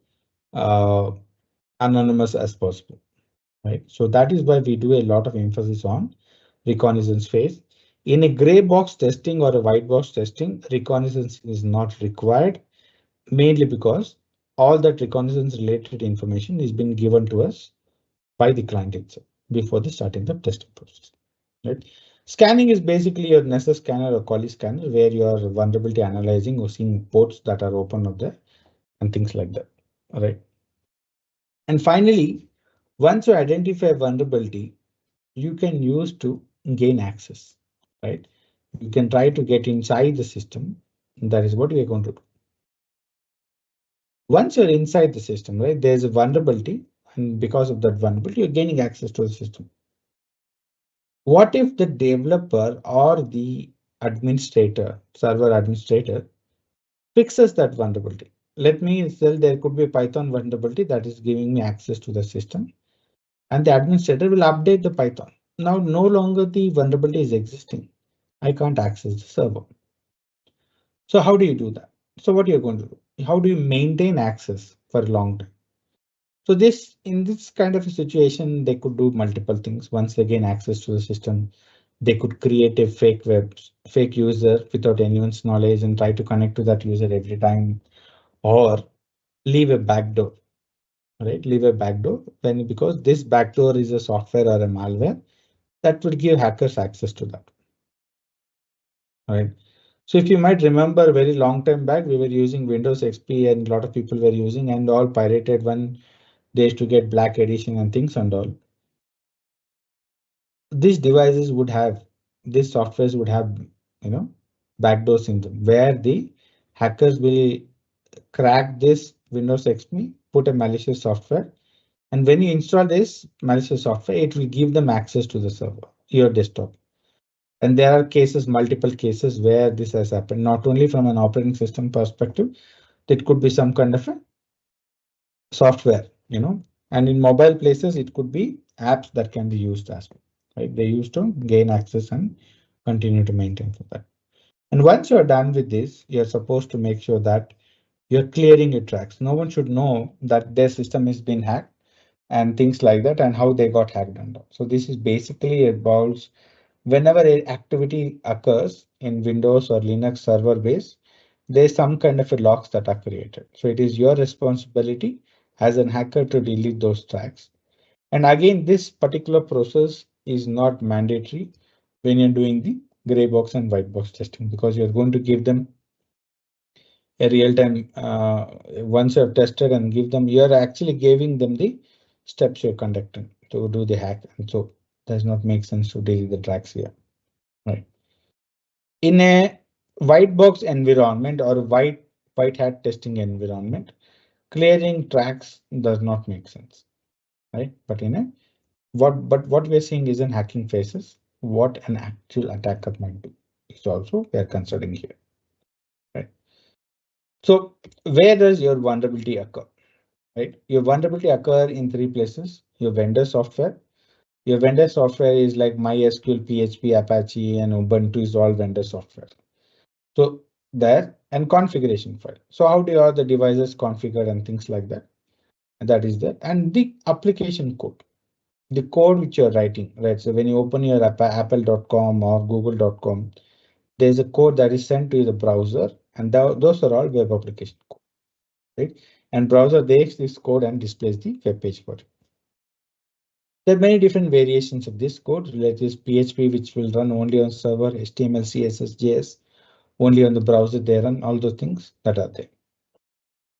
[SPEAKER 2] uh, anonymous as possible, right? So that is why we do a lot of emphasis on reconnaissance phase. In a gray box testing or a white box testing, reconnaissance is not required, mainly because all that reconnaissance related information is being given to us by the client itself before the starting the testing process. Right? Scanning is basically your Nessus scanner or Quali scanner, where you are vulnerability analyzing or seeing ports that are open up there and things like that. All right. And finally, once you identify vulnerability, you can use to gain access, right? You can try to get inside the system. That is what we are going to do. Once you're inside the system, right, there's a vulnerability, and because of that vulnerability, you're gaining access to the system. What if the developer or the administrator, server administrator, fixes that vulnerability? Let me say there could be a Python vulnerability that is giving me access to the system, and the administrator will update the Python. Now, no longer the vulnerability is existing. I can't access the server. So how do you do that? So what you're going to do? How do you maintain access for a long time? So in this kind of a situation, they could do multiple things. Once they gain access to the system, they could create a fake user without anyone's knowledge and try to connect to that user every time, or leave a backdoor, right? Leave a backdoor because this backdoor is a software or a malware that would give hackers access to that, right? So if you might remember, very long time back, we were using Windows XP and a lot of people were using and all pirated when they used to get black edition and things and all. These devices would have, these softwares would have, backdoors in them where the hackers will crack this Windows XP, put a malicious software, and when you install this malicious software, it will give them access to the server, your desktop. And there are cases, multiple cases where this has happened, not only from an operating system perspective, it could be some kind of a software, and in mobile places, it could be apps that can be used as well, right? They used to gain access and continue to maintain for that. And once you're done with this, you're supposed to make sure that you're clearing your tracks. No one should know that their system has been hacked and things like that and how they got hacked and all. So this is basically about whenever an activity occurs in Windows or Linux server base, there's some kind of a logs that are created. So it is your responsibility as an hacker to delete those tracks. And again, this particular process is not mandatory when you're doing the gray box and white box testing, because you're going to give them a real time once you have tested and give them, you're actually giving them the steps you're conducting to do the hack. And so does not make sense to delete the tracks here, right? In a white box environment or white hat testing environment, clearing tracks does not make sense, right? But in a what we're seeing is in hacking phases, what an actual attacker might do is also we are considering here, right? So where does your vulnerability occur, right? Your vulnerability occur in three places: your vendor software. Your vendor software is like MySQL, PHP, Apache, and Ubuntu is all vendor software. So there, and configuration file. So how do all the devices configured and things like that? And that is there. And the application code, the code which you're writing, right? So when you open your apple.com or google.com, there's a code that is sent to the browser, and those are all web application code, right? And browser takes this code and displays the web page for it. There are many different variations of this code. Like this PHP, which will run only on server, HTML, CSS, JS, only on the browser they run, all those things that are there.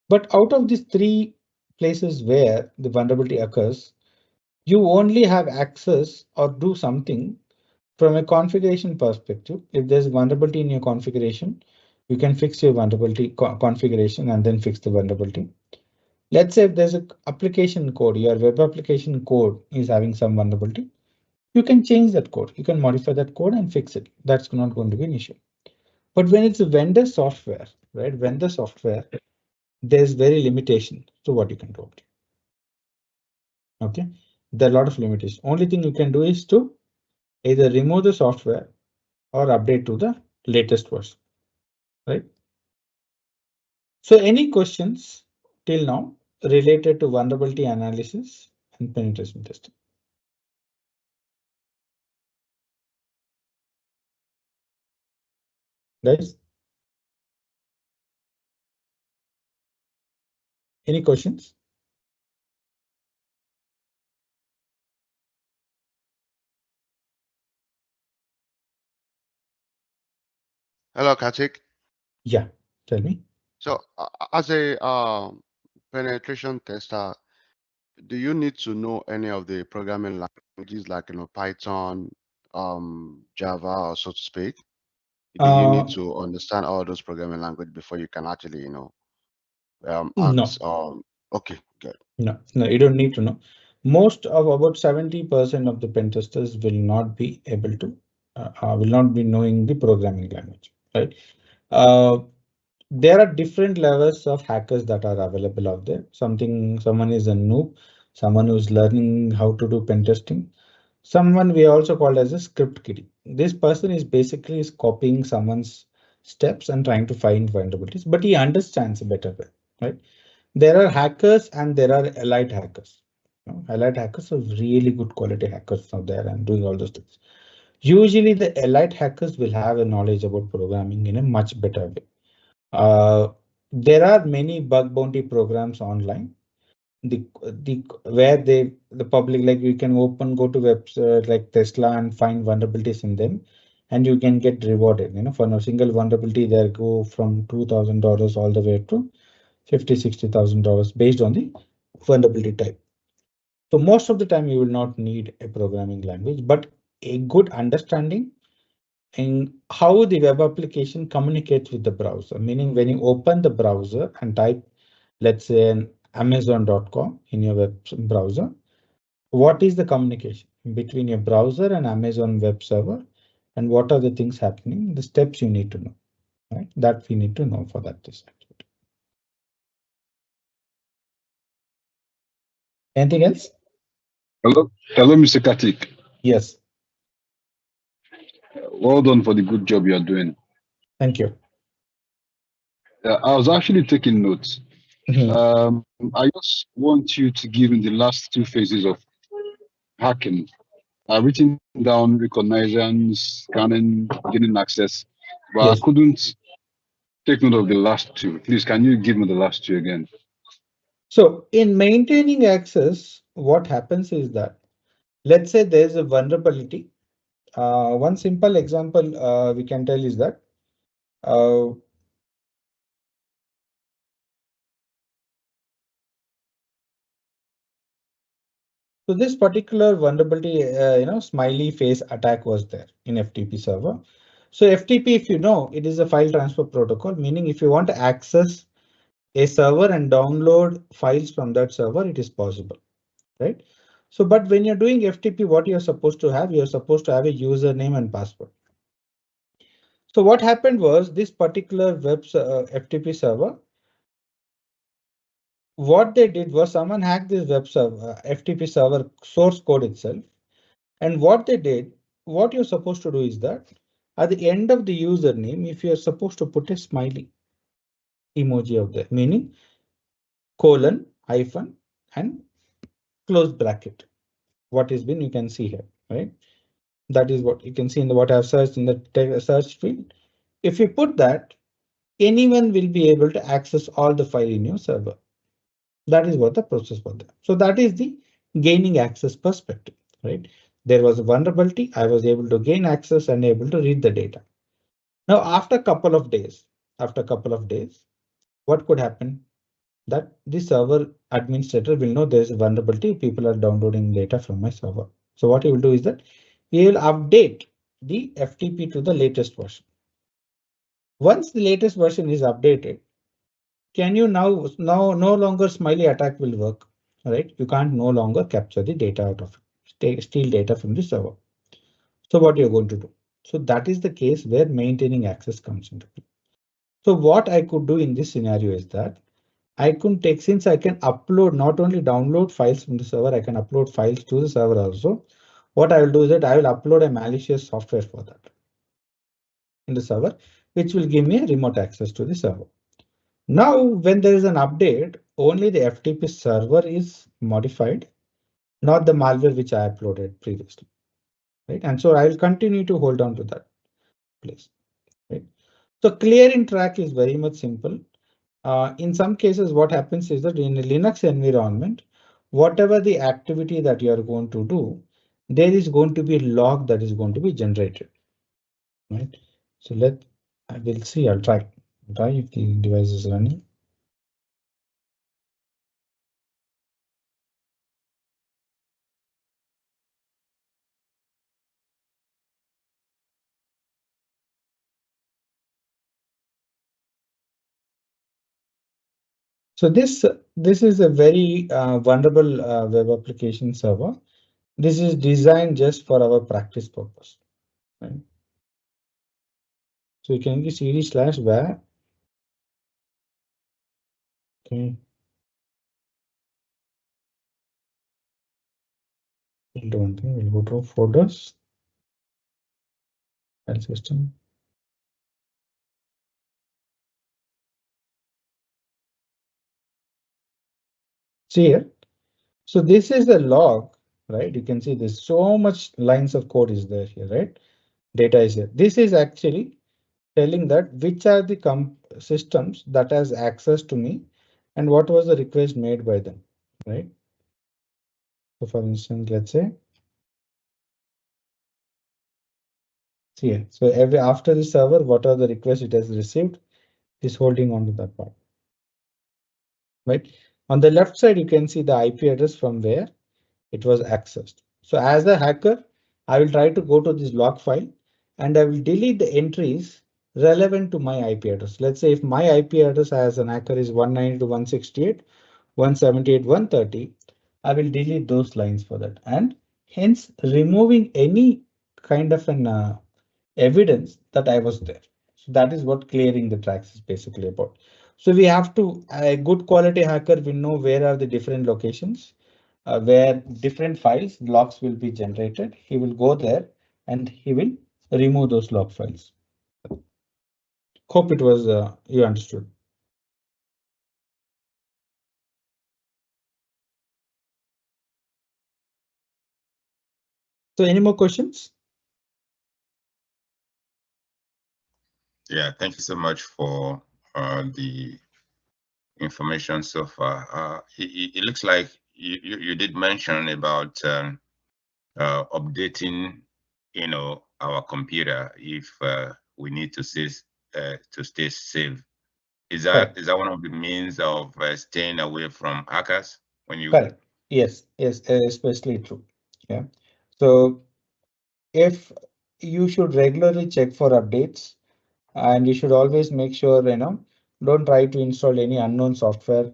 [SPEAKER 2] But out of these three places where the vulnerability occurs, you only have access or do something from a configuration perspective. If there's vulnerability in your configuration, you can fix your vulnerability configuration and then fix the vulnerability. Let's say if there's an application code, your web application code is having some vulnerability, you can change that code. You can modify that code and fix it. That's not going to be an issue. But when it's a vendor software, right? Vendor software, there's very limitation to what you can do. Okay, there are a lot of limitations. Only thing you can do is to either remove the software or update to the latest version, right? So any questions till now related to vulnerability analysis and penetration testing? Guys, any questions?
[SPEAKER 3] Hello, Katik.
[SPEAKER 2] Yeah, tell me.
[SPEAKER 3] So, as a penetration tester, do you need to know any of the programming languages like Python, Java, or so to speak? Do you need
[SPEAKER 2] Uh,
[SPEAKER 3] to understand all those programming language before you can actually, ask?
[SPEAKER 2] no,
[SPEAKER 3] Okay, good.
[SPEAKER 2] no, you don't need to know. Most of about 70% of the pen testers will not be able to, will not be knowing the programming language, right? Uh, there are different levels of hackers that are available out there. Someone is a noob, someone who's learning how to do pen testing. Someone we also call as a script kiddie. This person is basically is copying someone's steps and trying to find vulnerabilities, but he understands a better way, right? There are hackers and there are elite hackers. Elite hackers are really good quality hackers out there and doing all those things. Usually the elite hackers will have a knowledge about programming in a much better way. Uh, there are many bug bounty programs online. The where the public, like you can go to websites like Tesla and find vulnerabilities in them, and you can get rewarded. For a single vulnerability, they go from $2,000 all the way to 50, $60,000 based on the vulnerability type. So most of the time you will not need a programming language, but a good understanding in how the web application communicates with the browser. Meaning when you open the browser and type, let's say an Amazon.com in your web browser, what is the communication between your browser and Amazon web server, and what are the things happening, the steps you need to know, right? That we need to know for that this activity. Anything else?
[SPEAKER 4] Hello, Mr. Katik.
[SPEAKER 2] Yes,
[SPEAKER 4] Well done for the good job you are doing.
[SPEAKER 2] thank you.
[SPEAKER 4] I was actually taking notes.
[SPEAKER 2] Mhm.
[SPEAKER 4] I just want you to give me the last two phases of hacking. I've written down reconnaissance, scanning, gaining access, but I
[SPEAKER 2] Yes.
[SPEAKER 4] couldn't take note of the last two. Please, can you give me the last two again?
[SPEAKER 2] So in maintaining access, what happens is that, let's say there's a vulnerability. One simple example we can tell is that uh, so this particular vulnerability, smiley face attack was there in FTP server. So FTP, if you know, it is a file transfer protocol, meaning if you want to access a server and download files from that server, it is possible, right? So, but when you're doing FTP, what you're supposed to have, you're supposed to have a username and password. So what happened was this particular FTP server, what they did was someone hacked this web server, FTP server source code itself. And what they did, what you're supposed to do is that at the end of the username, if you're supposed to put a smiley emoji out there, meaning colon, hyphen, and close bracket. What has been, you can see here, right? That is what you can see in the what I've searched in the search field. If you put that, anyone will be able to access all the file in your server. That is what the process was there. So that is the gaining access perspective, right? There was a vulnerability. I was able to gain access and able to read the data. Now, after a couple of days, what could happen? That the server administrator will know there's a vulnerability. People are downloading data from my server. So what he will do is that he will update the FTP to the latest version. Once the latest version is updated, can you now no longer smiley attack will work, right? You can't no longer capture the data out of it, steal data from the server. So what you're going to do? So that is the case where maintaining access comes into play. So what I could do in this scenario is that I could take, since I can upload, not only download files from the server, I can upload files to the server also. What I will do is that I will upload a malicious software for that in the server, which will give me a remote access to the server. Now, when there is an update, only the FTP server is modified, not the malware which I uploaded previously, right? And so I will continue to hold on to that place, right? So clearing track is very much simple. In some cases, what happens is that in a Linux environment, whatever the activity that you are going to do, there is going to be a log that is going to be generated, right? So I will see. I'll try if the device is running. So this is a very vulnerable web application server. This is designed just for our practice purpose. Right? So you can use cd/var. Okay. We'll do one thing. We'll go to folders, file system. See here. So this is the log, right? You can see there's so much lines of code is there here, right? Data is here. This is actually telling that which are the systems that has access to me and what was the request made by them, right? So for instance, let's say, see here. So after the server, what are the requests it has received is holding on to that part, right? On the left side, you can see the IP address from where it was accessed. So as a hacker, I will try to go to this log file and I will delete the entries relevant to my IP address. Let's say if my IP address as an hacker is 192.168.178.130, I will delete those lines for that, and hence removing any kind of an evidence that I was there. So that is what clearing the tracks is basically about. So we have to, a good quality hacker will know where are the different locations, where different files, logs will be generated. He will go there and he will remove those log files. Hope it was you understood. So any more questions?
[SPEAKER 5] Yeah, thank you so much for the information so far. It looks like you did mention about updating, our computer if we need to stay safe. Is
[SPEAKER 2] Correct.
[SPEAKER 5] that one of the means of staying away from hackers when you?
[SPEAKER 2] Correct. Yes, especially true. Yeah. So if you should regularly check for updates, and you should always make sure, don't try to install any unknown software,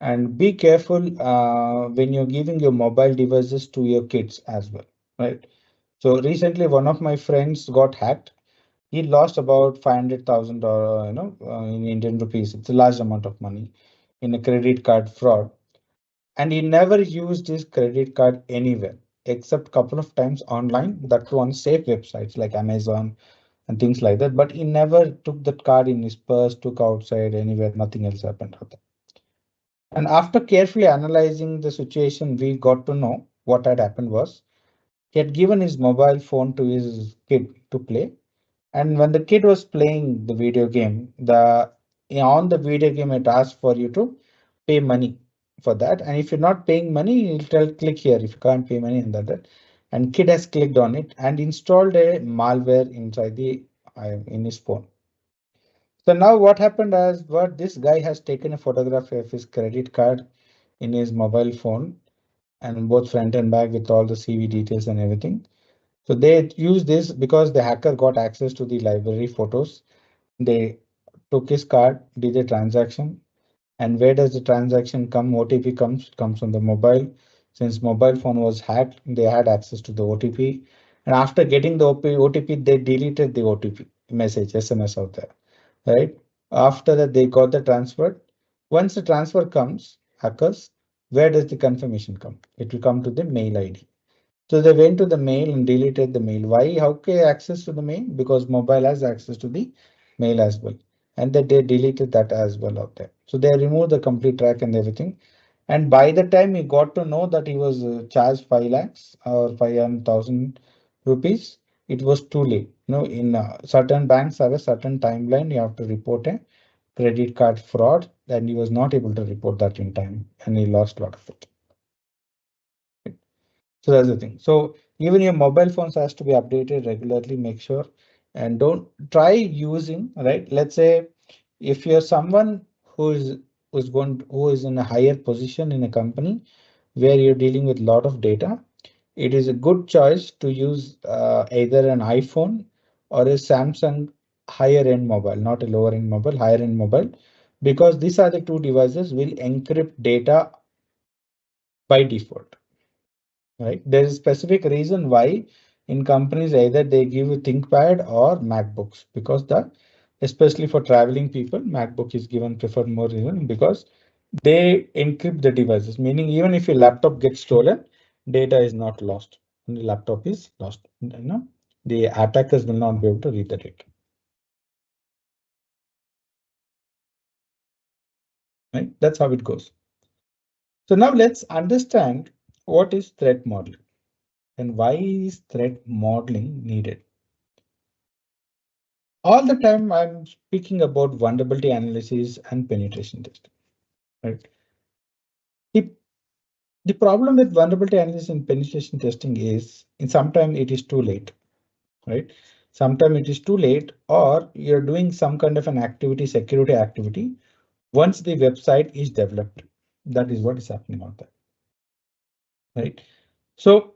[SPEAKER 2] and be careful when you're giving your mobile devices to your kids as well, right? So recently, one of my friends got hacked. He lost about $500,000, in Indian rupees. It's a large amount of money in a credit card fraud. And he never used his credit card anywhere except couple of times online, that too on safe websites like Amazon and things like that. But he never took that card in his purse, took outside anywhere, nothing else happened. And after carefully analyzing the situation, we got to know what had happened was he had given his mobile phone to his kid to play. And when the kid was playing the video game, on the video game it asks for you to pay money for that. And if you're not paying money, it'll tell click here if you can't pay money and that. And kid has clicked on it and installed a malware inside the in his phone. So now what happened is what this guy has taken a photograph of his credit card in his mobile phone and both front and back with all the CV details and everything. So they use this because the hacker got access to the library photos. They took his card, did a transaction, and where does the transaction come? OTP comes on the mobile. Since mobile phone was hacked, they had access to the OTP. And after getting the OTP, they deleted the OTP message, SMS out there, right? After that, they got the transfer. Once the transfer comes, hackers, where does the confirmation come? It will come to the mail ID. So they went to the mail and deleted the mail. Why? How can access to the mail? Because mobile has access to the mail as well. And that they deleted that as well out there. So they removed the complete track and everything. And by the time he got to know that he was charged 5 lakhs or 500,000 rupees, it was too late. In certain banks have a certain timeline. You have to report a credit card fraud, and he was not able to report that in time, and he lost a lot of it. So that's the thing. So even your mobile phones has to be updated regularly. Make sure and don't try using, right? Let's say if you're someone who is in a higher position in a company where you're dealing with a lot of data, it is a good choice to use either an iPhone or a Samsung higher end mobile, not a lower end mobile, higher end mobile, because these are the two devices will encrypt data by default, right? There is a specific reason why in companies either they give you ThinkPad or MacBooks, because especially for traveling people, MacBook is given preferred more reason because they encrypt the devices, meaning even if your laptop gets stolen, data is not lost. The laptop is lost. The attackers will not be able to read the data. Right? That's how it goes. So now let's understand what is threat modeling and why is threat modeling needed. All the time I'm speaking about vulnerability analysis and penetration testing. Right? The problem with vulnerability analysis and penetration testing is sometimes it is too late. Right? Sometimes it is too late, or you're doing some kind of an activity, security activity, once the website is developed. That is what is happening out there. Right? So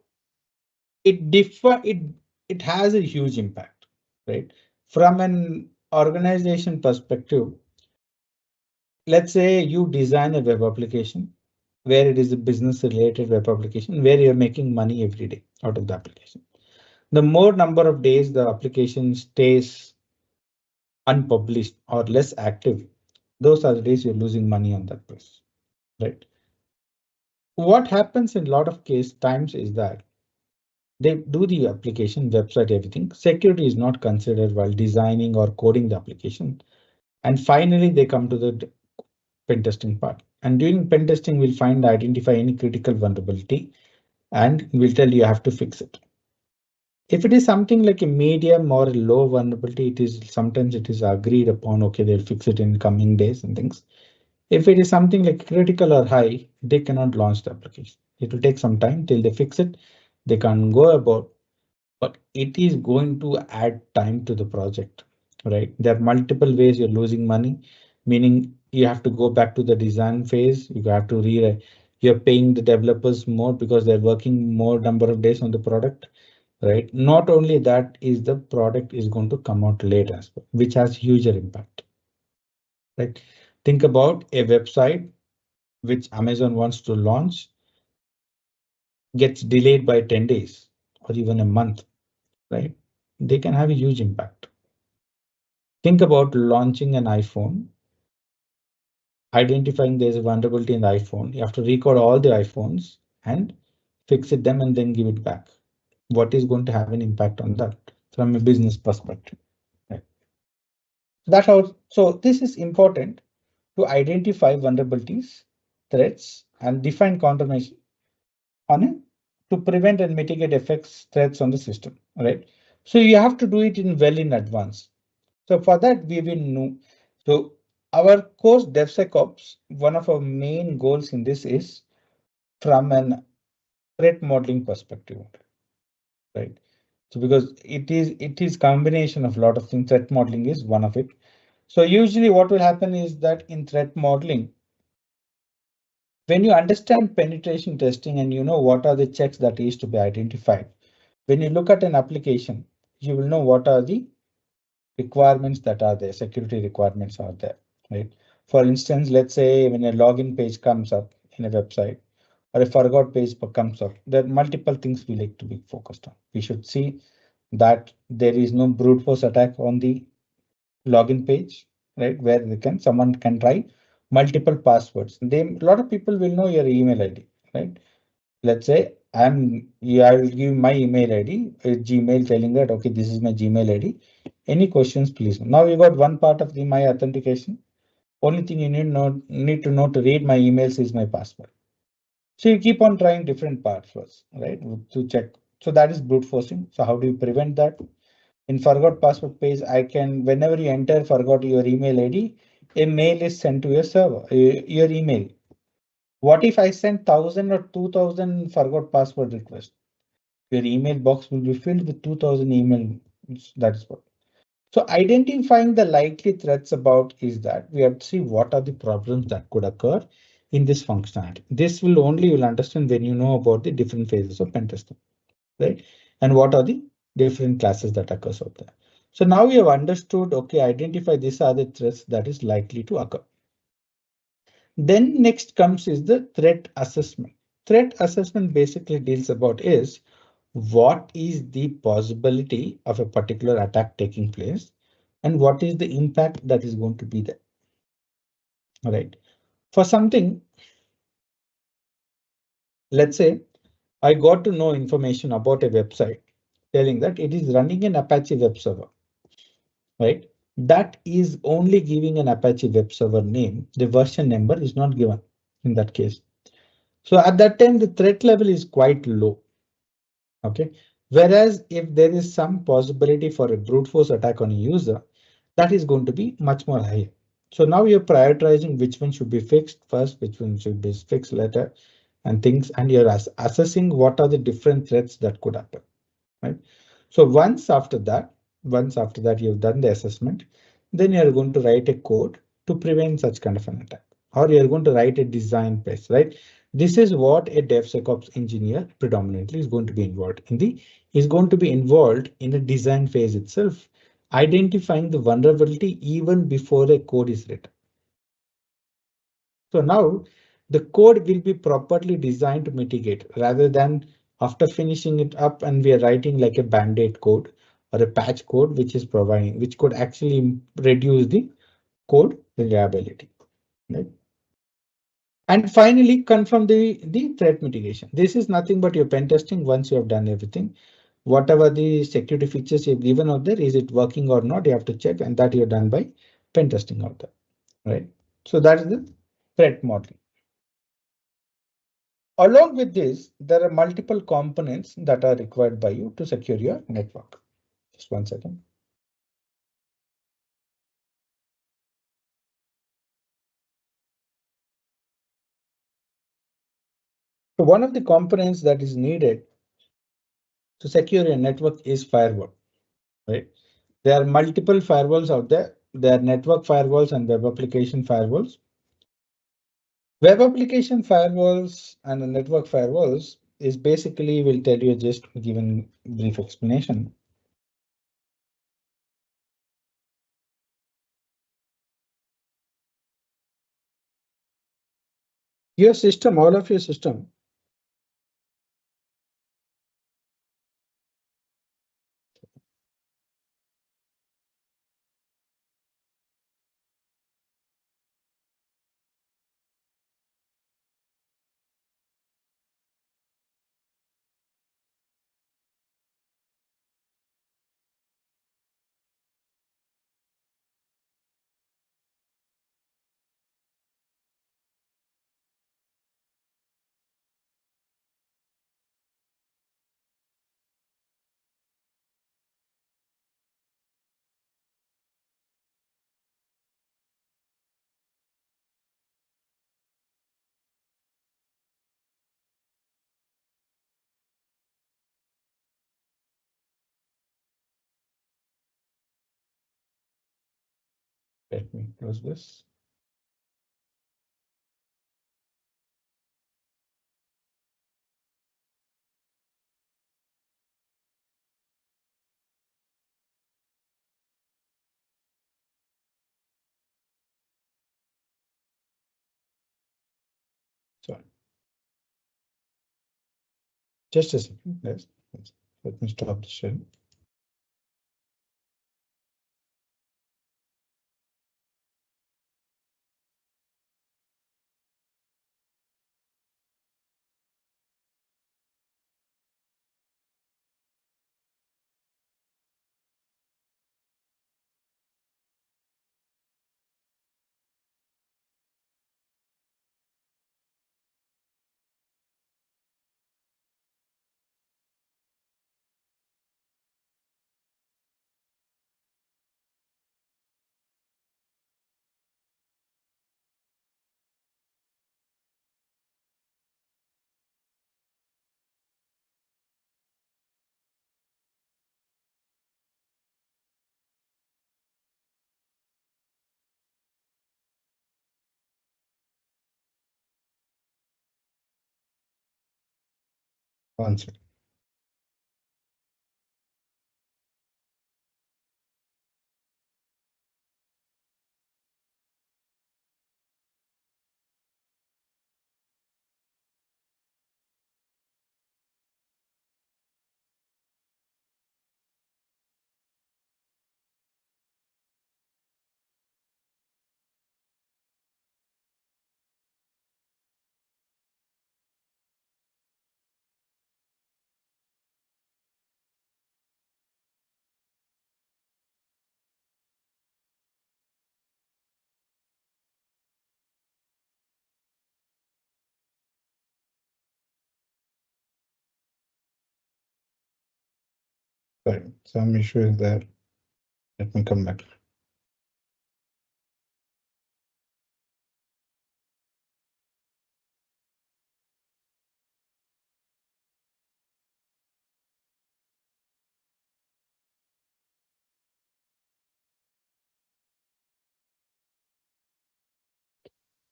[SPEAKER 2] it has a huge impact, right? From an organization perspective, let's say you design a web application where it is a business related web application where you're making money every day out of the application. The more number of days the application stays unpublished or less active, those are the days you're losing money on that place, right? What happens in a lot of case times is that they do the application, website, everything. Security is not considered while designing or coding the application. And finally, they come to the pen testing part. And during pen testing, we'll identify any critical vulnerability and we'll tell you have to fix it. If it is something like a medium or a low vulnerability, sometimes it is agreed upon, okay, they'll fix it in coming days and things. If it is something like critical or high, they cannot launch the application. It will take some time till they fix it. They can't go about, but it is going to add time to the project, right? There are multiple ways you're losing money, meaning you have to go back to the design phase. You have to rewrite. You're paying the developers more because they're working more number of days on the product, right? Not only that, is the product is going to come out late as well, which has huger impact, right? Think about a website which Amazon wants to launch gets delayed by 10 days or even a month, right? They can have a huge impact. Think about launching an iPhone, identifying there's a vulnerability in the iPhone. You have to record all the iPhones and fix it them and then give it back. What is going to have an impact on that from a business perspective? Right? So this is important to identify vulnerabilities, threats, and define countermeasures on it to prevent and mitigate effects, threats on the system. Right? So you have to do it in advance. So for that, we will know. So our course DevSecOps, one of our main goals in this is from an threat modeling perspective, right? So because it is combination of a lot of things. Threat modeling is one of it. So usually what will happen is that in threat modeling, when you understand penetration testing and you know what are the checks that is to be identified, when you look at an application, you will know what are the requirements that are there, security requirements are there, right? For instance, let's say when a login page comes up in a website or a forgot page comes up, there are multiple things we like to be focused on. We should see that there is no brute force attack on the login page, right? Where someone can try multiple passwords. A lot of people will know your email ID, right? Let's say I will give my email ID, Gmail telling that, okay, this is my Gmail ID. Any questions, please. Now you got one part of my authentication. Only thing you need to know to read my emails is my password. So you keep on trying different passwords, right? To check. So that is brute forcing. So how do you prevent that? In forgot password page, whenever you enter forgot your email ID, a mail is sent to your server, your email. What if I send 1,000 or 2,000 forgot password requests? Your email box will be filled with 2,000 emails. That is what. So identifying the likely threats about is that we have to see what are the problems that could occur in this functionality. This will only you'll understand when you know about the different phases of pen testing, right? And what are the different classes that occurs out there. So now we have understood, okay, identify these are the threats that is likely to occur. Then next comes is the threat assessment. Threat assessment basically deals about is what is the possibility of a particular attack taking place and what is the impact that is going to be there. All right. For something, let's say I got to know information about a website telling that it is running an Apache web server, right? That is only giving an Apache web server name. The version number is not given in that case. So at that time, the threat level is quite low. Okay. Whereas if there is some possibility for a brute force attack on a user, that is going to be much more higher. So now you're prioritizing which one should be fixed first, which one should be fixed later, and things, and you're assessing what are the different threats that could happen, right? So once after that you've done the assessment, then you're going to write a code to prevent such kind of an attack, or you're going to write a design phase, right? This is what a DevSecOps engineer predominantly is going to be involved in the design phase itself, identifying the vulnerability even before the code is written. So now the code will be properly designed to mitigate rather than after finishing it up and we are writing like a band-aid code or a patch code, which could actually reduce the code reliability. Right? And finally, confirm the threat mitigation. This is nothing but your pen testing once you have done everything. Whatever the security features you've given out there, is it working or not? You have to check, and that you're done by pen testing out there. Right. So that is the threat modeling. Along with this, there are multiple components that are required by you to secure your network. Just one second. So one of the components that is needed to secure your network is firewall, right? There are multiple firewalls out there. There are network firewalls and web application firewalls. Web application firewalls and the network firewalls is basically will tell you just given brief explanation. Your system, all of your system. Let me close this. Sorry. Just a second. Yes. Let me stop the sharing. One second. Sorry, some issue is there. Let me come back.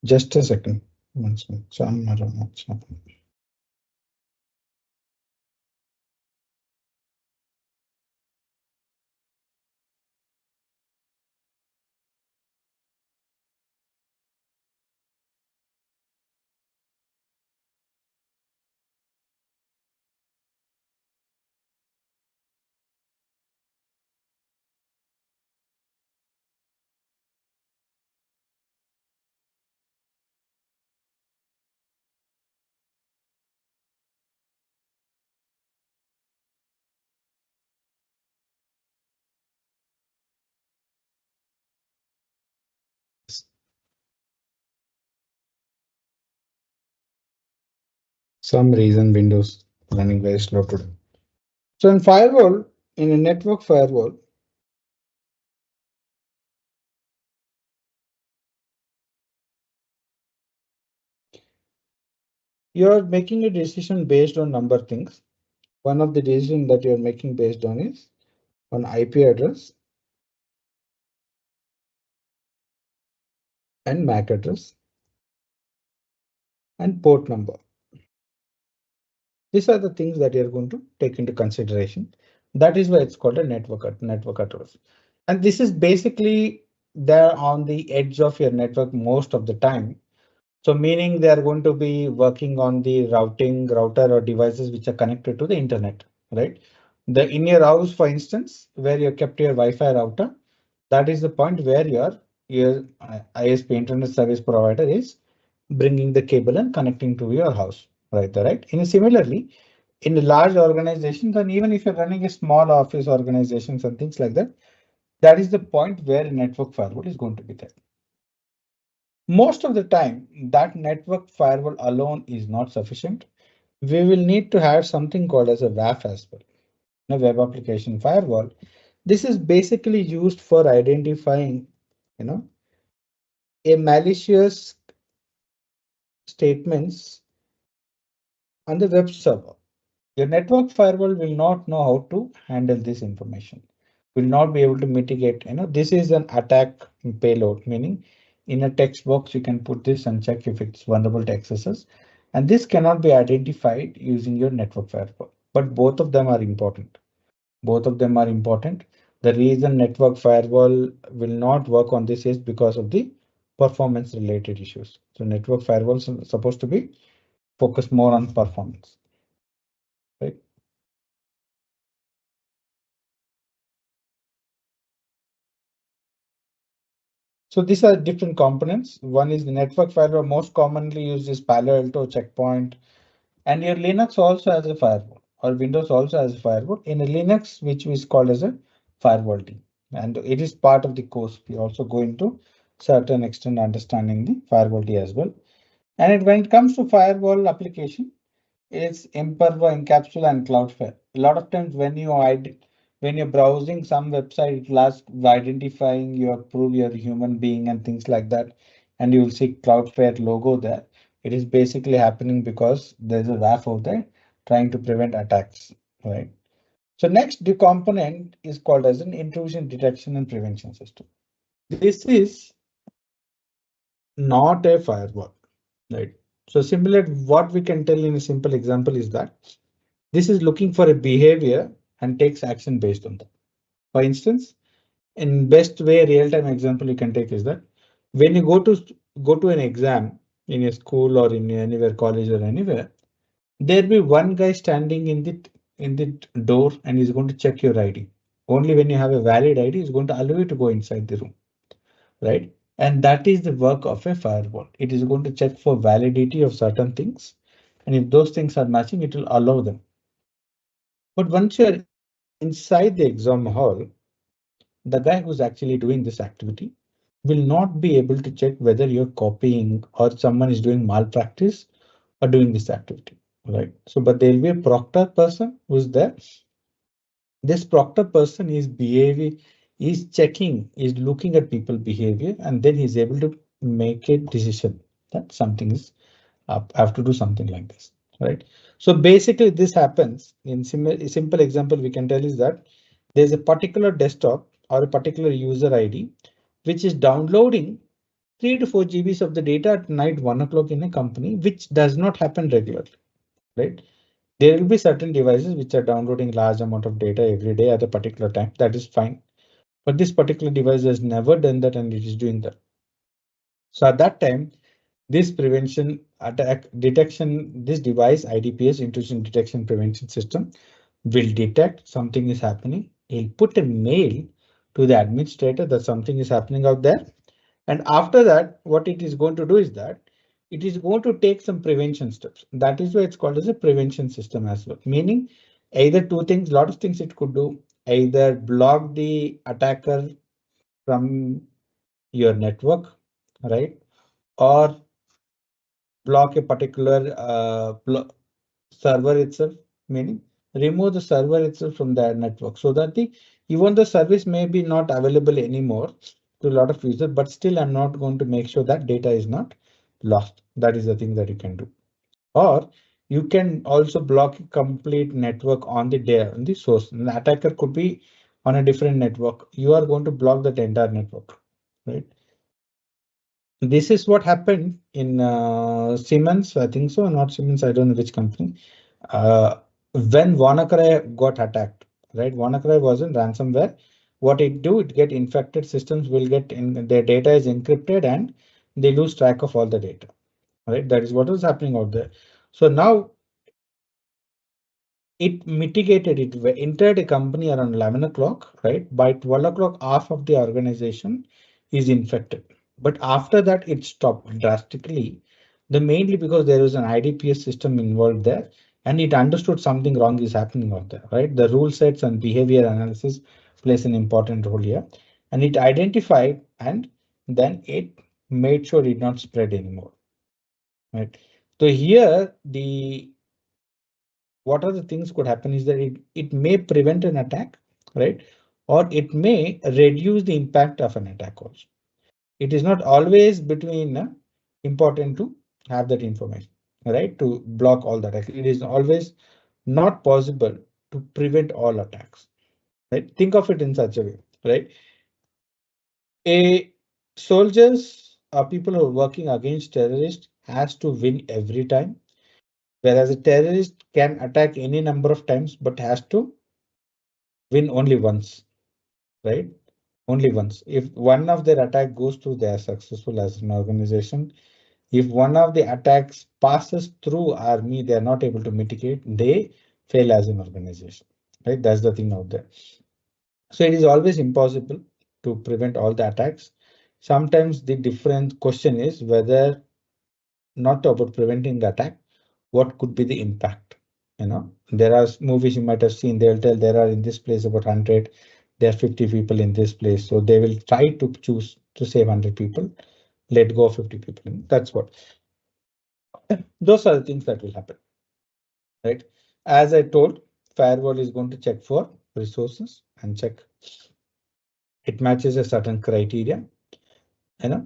[SPEAKER 2] Just a second. One second. Some, I don't know what's happening. Some reason Windows running very slow today. So in firewall, in a network firewall, you are making a decision based on number of things. One of the decisions that you're making based on is on IP address and MAC address and port number. These are the things that you're going to take into consideration. That is why it's called a network address. And this is basically there on the edge of your network most of the time. So meaning they are going to be working on the router or devices which are connected to the internet, right? The in your house, for instance, where you kept your Wi-Fi router, that is the point where your ISP internet service provider is bringing the cable and connecting to your house, right? Right. And similarly, in a large organizations, and even if you're running a small office organizations and things like that, that is the point where a network firewall is going to be there. Most of the time, that network firewall alone is not sufficient. We will need to have something called as a WAF as well, a web application firewall. This is basically used for identifying, a malicious statements on the web server. Your network firewall will not know how to handle this information, will not be able to mitigate. This is an attack payload, meaning in a text box, you can put this and check if it's vulnerable to accesses. And this cannot be identified using your network firewall, but both of them are important. Both of them are important. The reason network firewall will not work on this is because of the performance related issues. So network firewalls are supposed to be focused more on performance, right? So these are different components. One is the network firewall. Most commonly used is Palo Alto, Checkpoint, and your Linux also has a firewall, or Windows also has a firewall. In a Linux, which is called as a firewall team, and it is part of the course. We also go into certain extent understanding the firewall D as well. When it comes to firewall application, it's Imperva, Encapsula, and Cloudflare. A lot of times when you're browsing some website, it will ask identifying your prove you're a human being and things like that, and you will see Cloudflare logo there. It is basically happening because there's a WAF out there trying to prevent attacks, right? So next, the component is called as an intrusion detection and prevention system. This is not a firewall, right? So similar, what we can tell in a simple example is that This is looking for a behavior and takes action based on that. For instance, in best way real-time example you can take is that when you go to an exam in a school or in anywhere, college or anywhere, there'll be one guy standing in the door and he's going to check your ID. Only when you have a valid ID, he's going to allow you to go inside the room, right? And that is the work of a firewall. It is going to check for validity of certain things, and if those things are matching, it will allow them. But once you're inside the exam hall, the guy who's actually doing this activity will not be able to check whether you're copying or someone is doing malpractice or doing this activity, right? So, but there will be a proctor person who's there. This proctor person is behaving, is checking, is looking at people behavior, and then he's able to make a decision that something is up. I have to do something like this, right? So basically this happens in simple example we can tell is that there's a particular desktop or a particular user ID which is downloading 3 to 4 GBs of the data at night 1 o'clock in a company, which does not happen regularly, right? There will be certain devices which are downloading large amount of data every day at a particular time. That is fine. But this particular device has never done that and it is doing that. So at that time, this prevention attack detection, this device IDPS, intrusion detection prevention system, will detect something is happening. He'll put a mail to the administrator that something is happening out there. And after that, what it is going to do is that it is going to take some prevention steps. That is why it's called as a prevention system as well. Meaning either two things, lot of things it could do, either block the attacker from your network, right? Or block a particular server itself, meaning remove the server itself from the network so that even the service may be not available anymore to a lot of users, but still I'm not going to make sure that data is not lost. That is the thing that you can do. Or you can also block a complete network on the source. The attacker could be on a different network. You are going to block that entire network, right? This is what happened in Siemens, I think so, not Siemens, I don't know which company. When WannaCry got attacked, right? WannaCry was in ransomware. What it do, it get infected systems will get in, their data is encrypted and they lose track of all the data, right? That is what was happening out there. So now it mitigated, it entered a company around 11 o'clock, right? By 12 o'clock, half of the organization is infected. But after that, it stopped drastically. Mainly because there was an IDPS system involved there, and it understood something wrong is happening out there, right? The rule sets and behavior analysis plays an important role here, and it identified and then it made sure it did not spread anymore, right? So here what are the things could happen is that it may prevent an attack, right? Or it may reduce the impact of an attack also. It is not always important to have that information, right? To block all the attacks. It is always not possible to prevent all attacks, right? Think of it in such a way, right? Soldiers or people who are working against terrorists has to win every time. Whereas a terrorist can attack any number of times, but has to win only once, right? Only once. If one of their attack goes through, they are successful as an organization. If one of the attacks passes through army, they are not able to mitigate, they fail as an organization, right? That's the thing out there. So it is always impossible to prevent all the attacks. Sometimes the different question is whether not about preventing the attack, what could be the impact? There are movies you might have seen, they'll tell there are in this place about 100, there are 50 people in this place. So they will try to choose to save 100 people, let go of 50 people. That's what. Those are the things that will happen, right? As I told, firewall is going to check for resources and check it matches a certain criteria,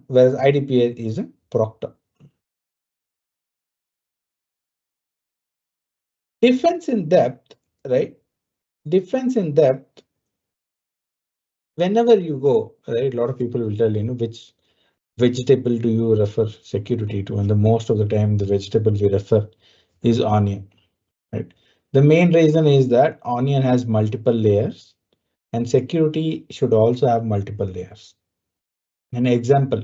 [SPEAKER 2] whereas IDPA is a proctor. Defense in depth, right? Defense in depth. Whenever you go, right, a lot of people will tell which vegetable do you refer security to, and the most of the time the vegetable we refer is onion, right? The main reason is that Onion has multiple layers and security should also have multiple layers. An example,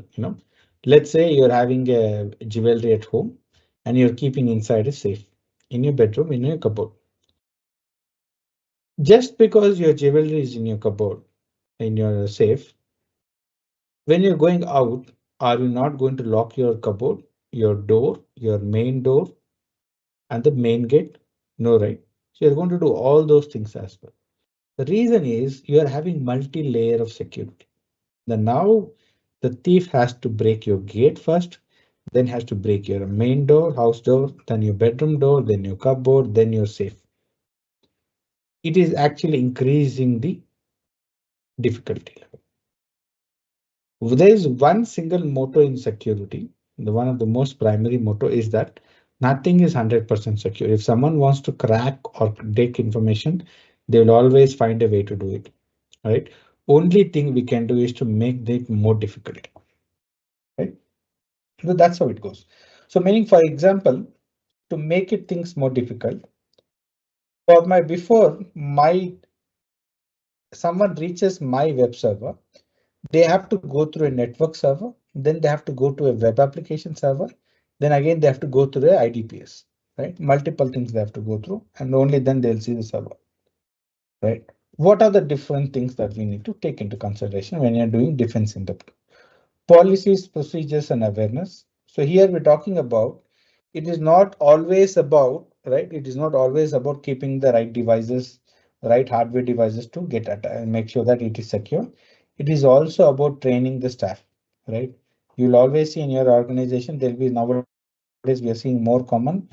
[SPEAKER 2] let's say you're having a jewelry at home and you're keeping inside a safe in your bedroom, in your cupboard. Just because your jewelry is in your cupboard, in your safe, when you're going out, are you not going to lock your cupboard, your door, your main door, and the main gate? No, right? So you're going to do all those things as well. The reason is you are having multi-layer of security. Now the thief has to break your gate first, then has to break your main door, house door, then your bedroom door, then your cupboard, then your safe. It is actually increasing the difficulty level. There is one single motto in security. One of the most primary motto is that nothing is 100% secure. If someone wants to crack or take information, they will always find a way to do it. Right? Only thing we can do is to make it more difficult. Right? So that's how it goes. So meaning, for example, to make it things more difficult, before someone reaches my web server, they have to go through a network server, then they have to go to a web application server, then again they have to go through the IDPS, right? Multiple things they have to go through, and only then they'll see the server, right? What are the different things that we need to take into consideration when you're doing defense in depth? Policies, procedures, and awareness. So here we're talking about, it is not always about, right? It is not always about keeping the right devices, right hardware devices to get at and make sure that it is secure. It is also about training the staff, right? You'll always see in your organization, there'll be nowadays we are seeing more common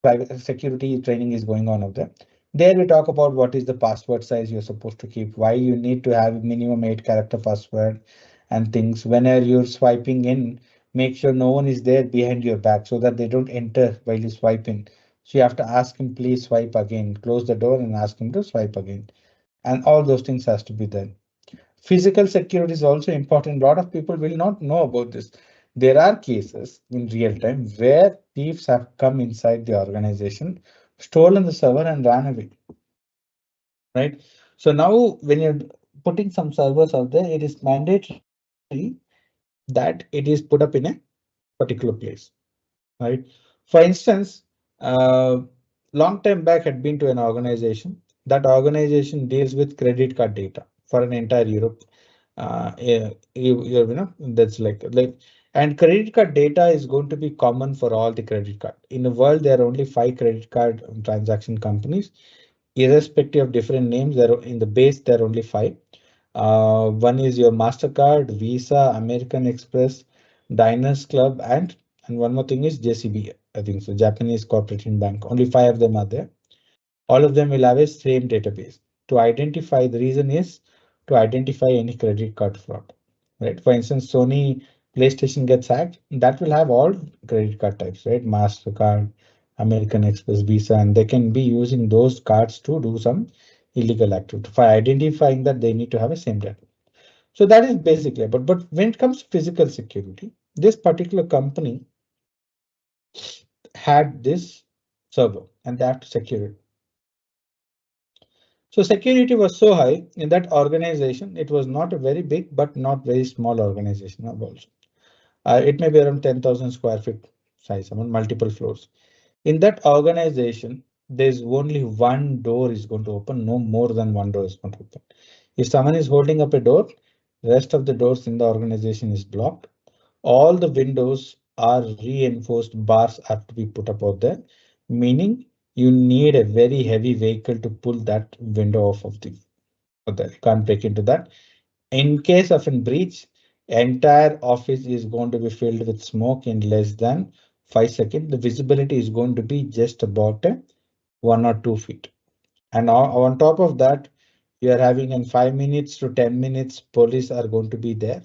[SPEAKER 2] private security training is going on out there. There we talk about what is the password size you're supposed to keep, why you need to have minimum 8-character password and things. Whenever you're swiping in, make sure no one is there behind your back so that they don't enter while you swipe in. So you have to ask him, please swipe again, close the door and ask him to swipe again. And all those things has to be done. Physical security is also important. A lot of people will not know about this. There are cases in real time where thieves have come inside the organization, stolen the server and ran away. Right. So now when you're putting some servers out there, it is mandatory that it is put up in a particular place. Right. For instance, long time back had been to an organization. That organization deals with credit card data for an entire Europe. Yeah, that's like, and credit card data is going to be common for all the credit card. In the world, there are only 5 credit card transaction companies, irrespective of different names. There in the base, there are only 5. One is your MasterCard, Visa, American Express, Diners Club, and one more thing is JCB. I think so, Japanese Corporation Bank. Only 5 of them are there. All of them will have a same database to identify. The reason is to identify any credit card fraud, right? For instance, Sony PlayStation gets hacked, that will have all credit card types, right? MasterCard, American Express, Visa, and they can be using those cards to do some illegal activity. For identifying that, they need to have a same data. So that is basically, but when it comes to physical security, this particular company had this server and they have to secure it. So security was so high in that organization. It was not a very big, but not very small organization also. It may be around 10,000 square feet size, I mean, multiple floors. In that organization, there's only one door is going to open. No more than one door is going to open. If someone is holding up a door, the rest of the doors in the organization is blocked. All the windows are reinforced, bars have to be put up out there, meaning you need a very heavy vehicle to pull that window off of the there. You can't break into that. In case of a breach, entire office is going to be filled with smoke in less than 5 seconds. The visibility is going to be just about 1 or 2 feet. And on top of that, you are having in 5 minutes to 10 minutes, police are going to be there.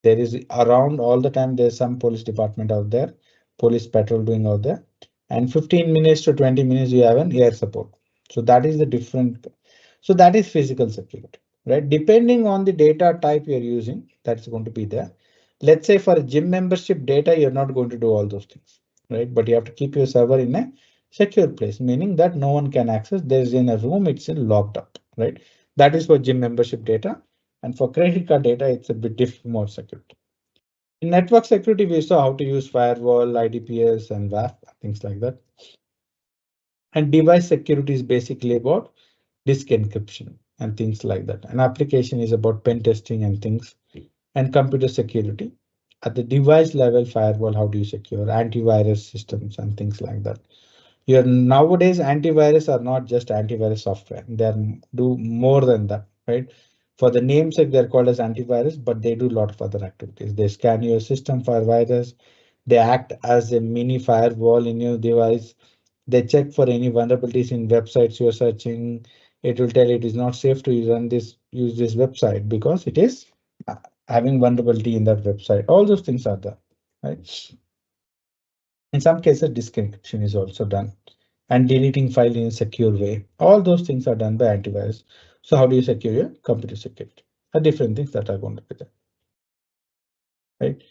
[SPEAKER 2] There is around all the time, there's some police department out there, police patrol doing out there. And 15 minutes to 20 minutes, you have an air support. So that is the different. So that is physical security, right? Depending on the data type you're using, that's going to be there. Let's say for a gym membership data, you're not going to do all those things, right? But you have to keep your server in a secure place, meaning that no one can access. There's in a room, it's locked up, right? That is for gym membership data. And for credit card data, it's a bit more secure. In network security, we saw how to use firewall, IDPS, and WAF, things like that. And device security is basically about disk encryption and things like that. An application is about pen testing and things. And computer security. At the device level, firewall, how do you secure antivirus systems and things like that. Your nowadays antivirus are not just antivirus software. They do more than that, right? For the namesake, they're called as antivirus, but they do a lot of other activities. They scan your system for virus. They act as a mini firewall in your device. They check for any vulnerabilities in websites you're searching. It will tell it is not safe to use this website because it is having vulnerability in that website. All those things are there, right? In some cases, disk encryption is also done and deleting file in a secure way. All those things are done by antivirus. So how do you secure your computer security? Are different things that are going to be there, right?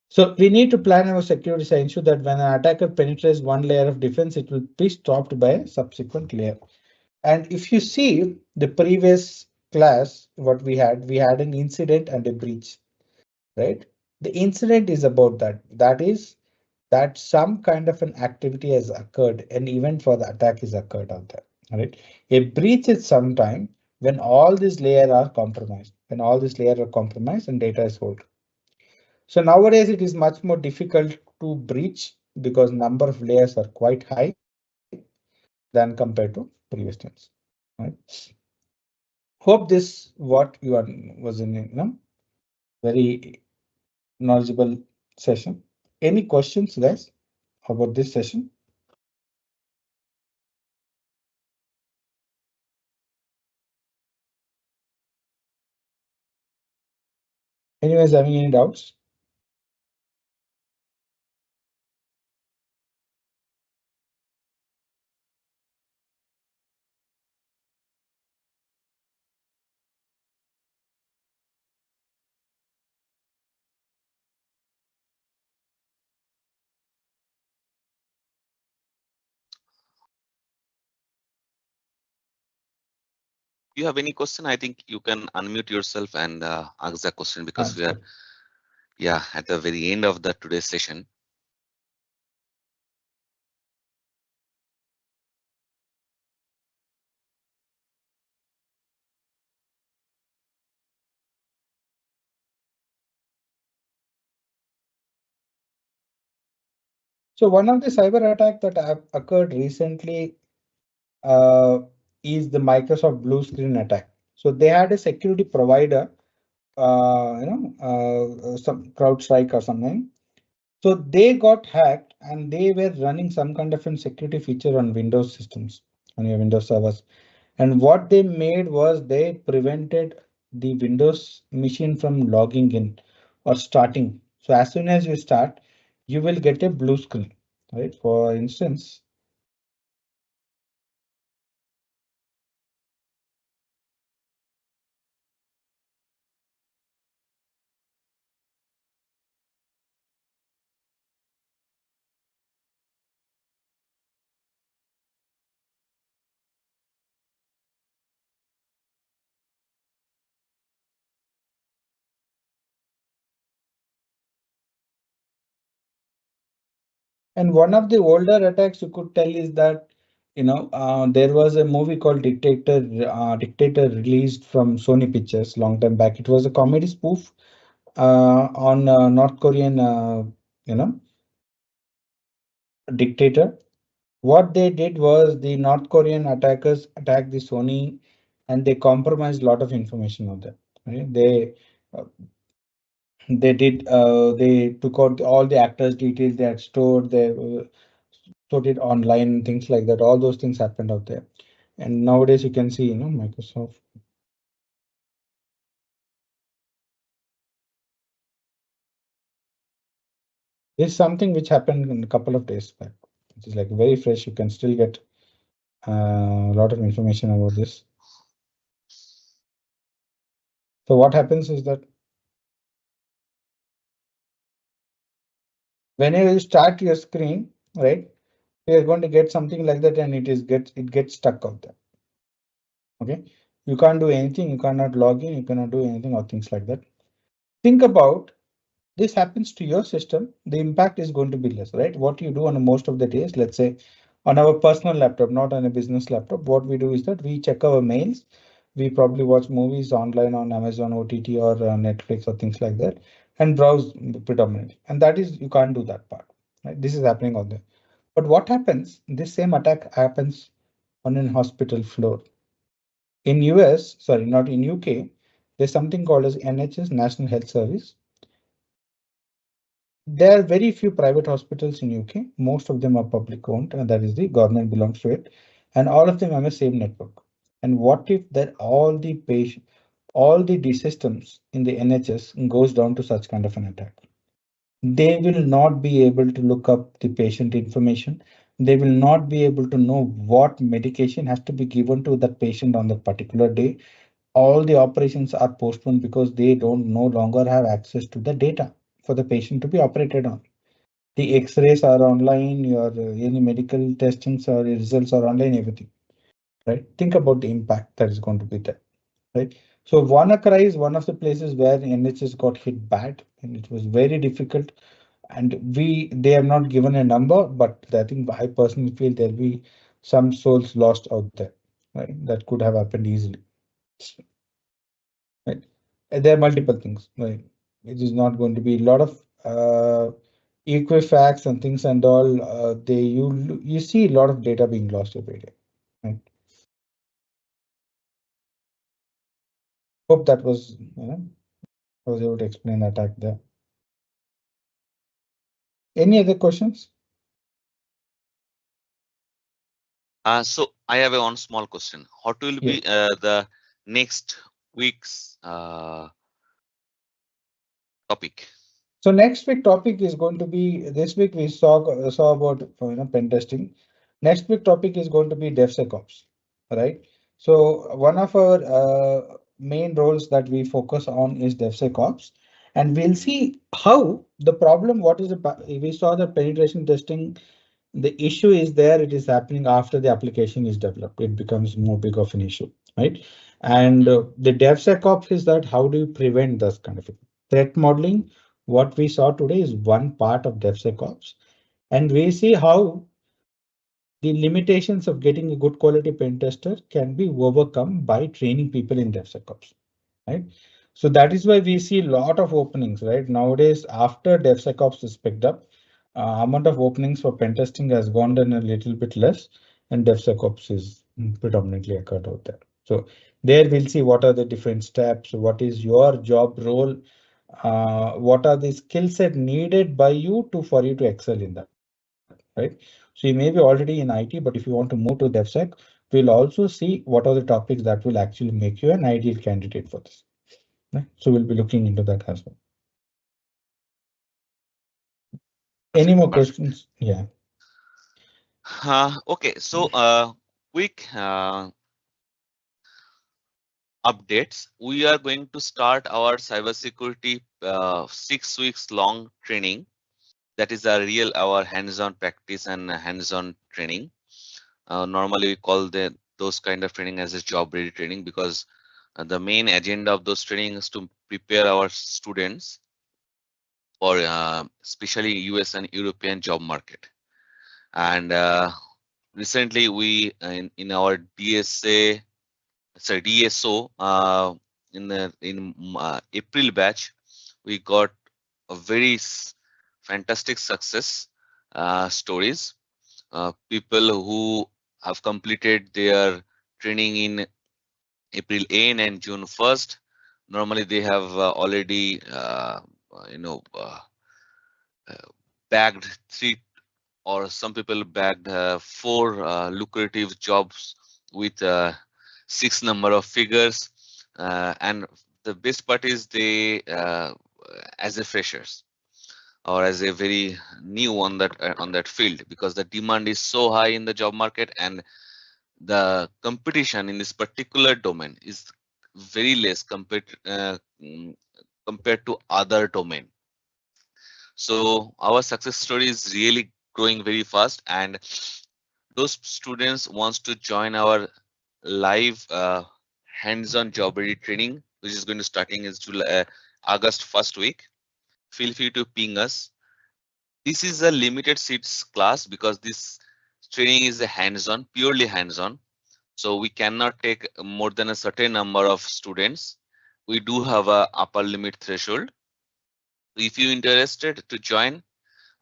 [SPEAKER 2] So we need to plan our security to ensure that when an attacker penetrates one layer of defense, it will be stopped by a subsequent layer. And if you see the previous class, what we had an incident and a breach, right? The incident is about that. That is that some kind of an activity has occurred, an event for the attack is occurred out there. Right? A breach is sometime when all these layers are compromised, and data is held. So nowadays it is much more difficult to breach because number of layers are quite high than compared to previous times. Right? Hope this what you are was in very knowledgeable session. Any questions, guys, about this session? Anyways, having any doubts?
[SPEAKER 1] You have any question? I think you can unmute yourself and ask the question because we are, yeah, at the very end of the today's session.
[SPEAKER 2] So one of the cyber attack that occurred recently is the Microsoft blue screen attack. So they had a security provider, some CrowdStrike or something. So they got hacked and they were running some kind of a security feature on Windows systems, on your Windows servers. And what they made was they prevented the Windows machine from logging in or starting. So as soon as you start, you will get a blue screen, right? For instance, and one of the older attacks you could tell is that, there was a movie called Dictator released from Sony Pictures long time back. It was a comedy spoof on North Korean, dictator. What they did was the North Korean attackers attacked the Sony and they compromised a lot of information on that. Right? Uh, they took out all the actors' details they had stored. They stored it online, things like that. All those things happened out there. And nowadays you can see, Microsoft. This is something which happened in a couple of days back. It is like very fresh. You can still get a lot of information about this. So what happens is that whenever you start your screen, right, you're going to get something like that, and it gets stuck out there. Okay, you can't do anything, you cannot log in, you cannot do anything or things like that. Think about this happens to your system, the impact is going to be less, right? What you do on most of the days, let's say on our personal laptop, not on a business laptop, what we do is that we check our mails. We probably watch movies online on Amazon OTT or Netflix or things like that, and browse predominantly. And that is, you can't do that part, right? This is happening on there. But what happens? This same attack happens on an hospital floor. In US, sorry, not in UK, there's something called as NHS, National Health Service. There are very few private hospitals in UK. Most of them are public owned, and that is the government belongs to it. And all of them have the same network. And what if that all the systems in the NHS goes down to such kind of an attack? They will not be able to look up the patient information. They will not be able to know what medication has to be given to that patient on that particular day. All the operations are postponed because they don't no longer have access to the data for the patient to be operated on. The X-rays are online, your any medical testings or results are online, everything, right? Think about the impact that is going to be there, right? So WannaCry is one of the places where NHS got hit bad, and it was very difficult. And they have not given a number, but I think I personally feel there'll be some souls lost out there, right? That could have happened easily, right? And there are multiple things, right? It is not going to be a lot of Equifax and things and all. You see a lot of data being lost every day, right? Hope that was, I was able to explain the attack there. Any other questions?
[SPEAKER 1] So I have one small question. What will be the next week's topic?
[SPEAKER 2] So next week topic is going to be, this week we saw about pen testing. Next week topic is going to be DevSecOps, right? So one of our main roles that we focus on is DevSecOps, and we'll see how the problem. We saw the penetration testing. The issue is there. It is happening after the application is developed. It becomes more big of an issue, right? And the DevSecOps is that how do you prevent this kind of threat modeling? What we saw today is one part of DevSecOps, and we see how the limitations of getting a good quality pen tester can be overcome by training people in DevSecOps, right? So that is why we see a lot of openings, right? Nowadays, after DevSecOps is picked up, amount of openings for pen testing has gone down a little bit less, and DevSecOps is predominantly occurred out there. So there we'll see what are the different steps, what is your job role, what are the skill set needed by you for you to excel in that, right? So you may be already in IT, but if you want to move to DevSec, we'll also see what are the topics that will actually make you an ideal candidate for this. Right? So we'll be looking into that as well. Any more questions? Yeah.
[SPEAKER 1] Okay, so quick updates. We are going to start our cybersecurity 6 weeks long training. That is our hands-on practice and hands-on training. Normally we call those kind of training as a job ready training, because the main agenda of those training is to prepare our students for especially US and European job market. And recently we in our DSO in April batch, we got a very fantastic success stories. People who have completed their training in April 8 and June 1st. Normally they have already bagged 3, or some people bagged 4 lucrative jobs with 6 number of figures, and the best part is they as a freshers or as a very new on that field, because the demand is so high in the job market, and the competition in this particular domain is very less compared to other domain. So our success story is really growing very fast, and those students wants to join our live hands-on job ready training, which is going to starting in July, August first week. Feel free to ping us. This is a limited seats class because this training is a hands-on, purely hands-on. So we cannot take more than a certain number of students. We do have a upper limit threshold. If you're interested to join,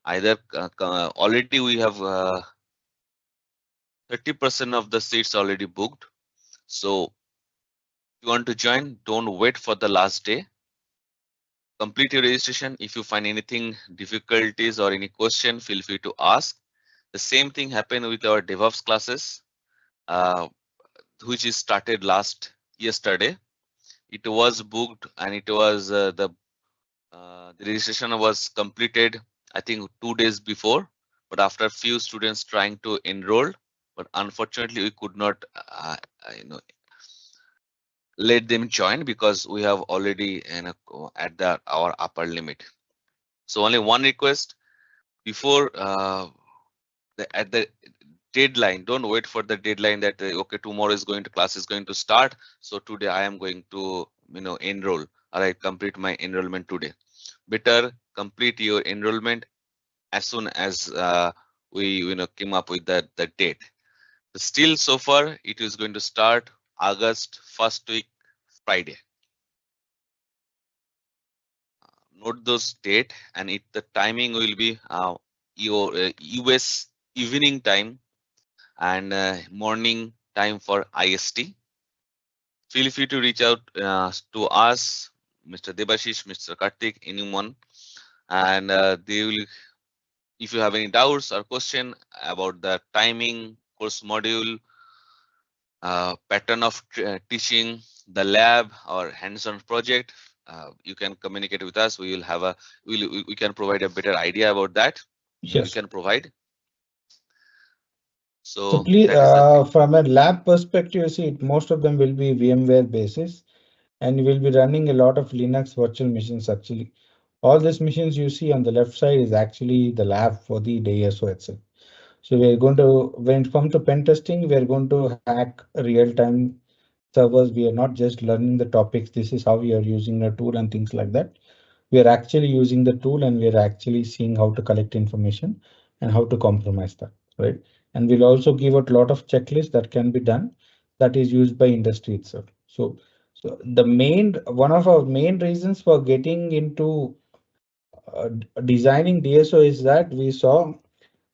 [SPEAKER 1] either already we have 30% of the seats already booked. So if you want to join, don't wait for the last day. Complete your registration. If you find anything difficulties or any question, feel free to ask. The same thing happened with our DevOps classes, which is started yesterday. It was booked and it was the registration was completed, I think 2 days before, but after few students trying to enroll, but unfortunately we could not let them join because we have already at our upper limit. So only one request before at the deadline, don't wait for the deadline that okay, tomorrow is going to class is going to start, so today I am going to enroll, or I complete my enrollment today. Better complete your enrollment as soon as we came up with the date. Still, so far it is going to start August first week, Friday. Note those date, and the timing will be your US evening time and morning time for IST. Feel free to reach out to us, Mr. Debashish, Mr. Karthik, anyone, and they will. If you have any doubts or question about the timing, course module, pattern of teaching, the lab or hands-on project, you can communicate with us. We will have we can provide a better idea about that.
[SPEAKER 2] Yes.
[SPEAKER 1] We can provide.
[SPEAKER 2] So please, from a lab perspective, see, most of them will be VMware basis, and will be running a lot of Linux virtual machines. Actually, all these machines you see on the left side is actually the lab for the DSO itself. So we're going to, when it comes to pen testing, we're going to hack real-time servers. We are not just learning the topics. This is how we are using the tool and things like that. We are actually using the tool and we are actually seeing how to collect information and how to compromise that, right? And we'll also give out a lot of checklists that can be done that is used by industry itself. So one of our main reasons for getting into designing DSO is that we saw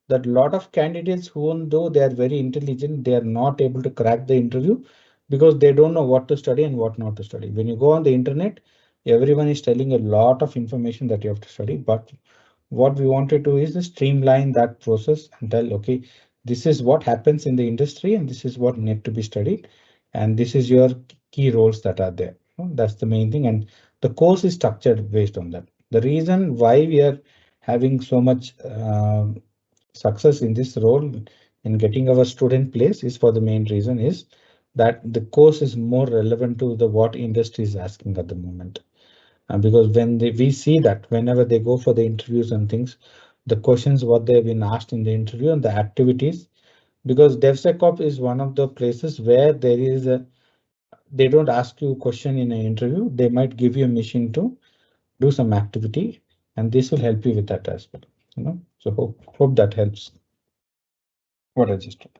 [SPEAKER 2] that a lot of candidates, who though they are very intelligent, they are not able to crack the interview because they don't know what to study and what not to study. When you go on the internet, everyone is telling a lot of information that you have to study, but what we wanted to is to streamline that process and tell, okay, this is what happens in the industry and this is what need to be studied, and this is your key roles that are there. That's the main thing, and the course is structured based on that. The reason why we are having so much success in this role in getting our student place is for the main reason is that the course is more relevant to the what industry is asking at the moment. And because when we see that whenever they go for the interviews and things, the questions what they've been asked in the interview and the activities, because DevSecOps is one of the places where there is they don't ask you a question in an interview. They might give you a mission to do some activity, and this will help you with that as well. So hope that helps. What I just told.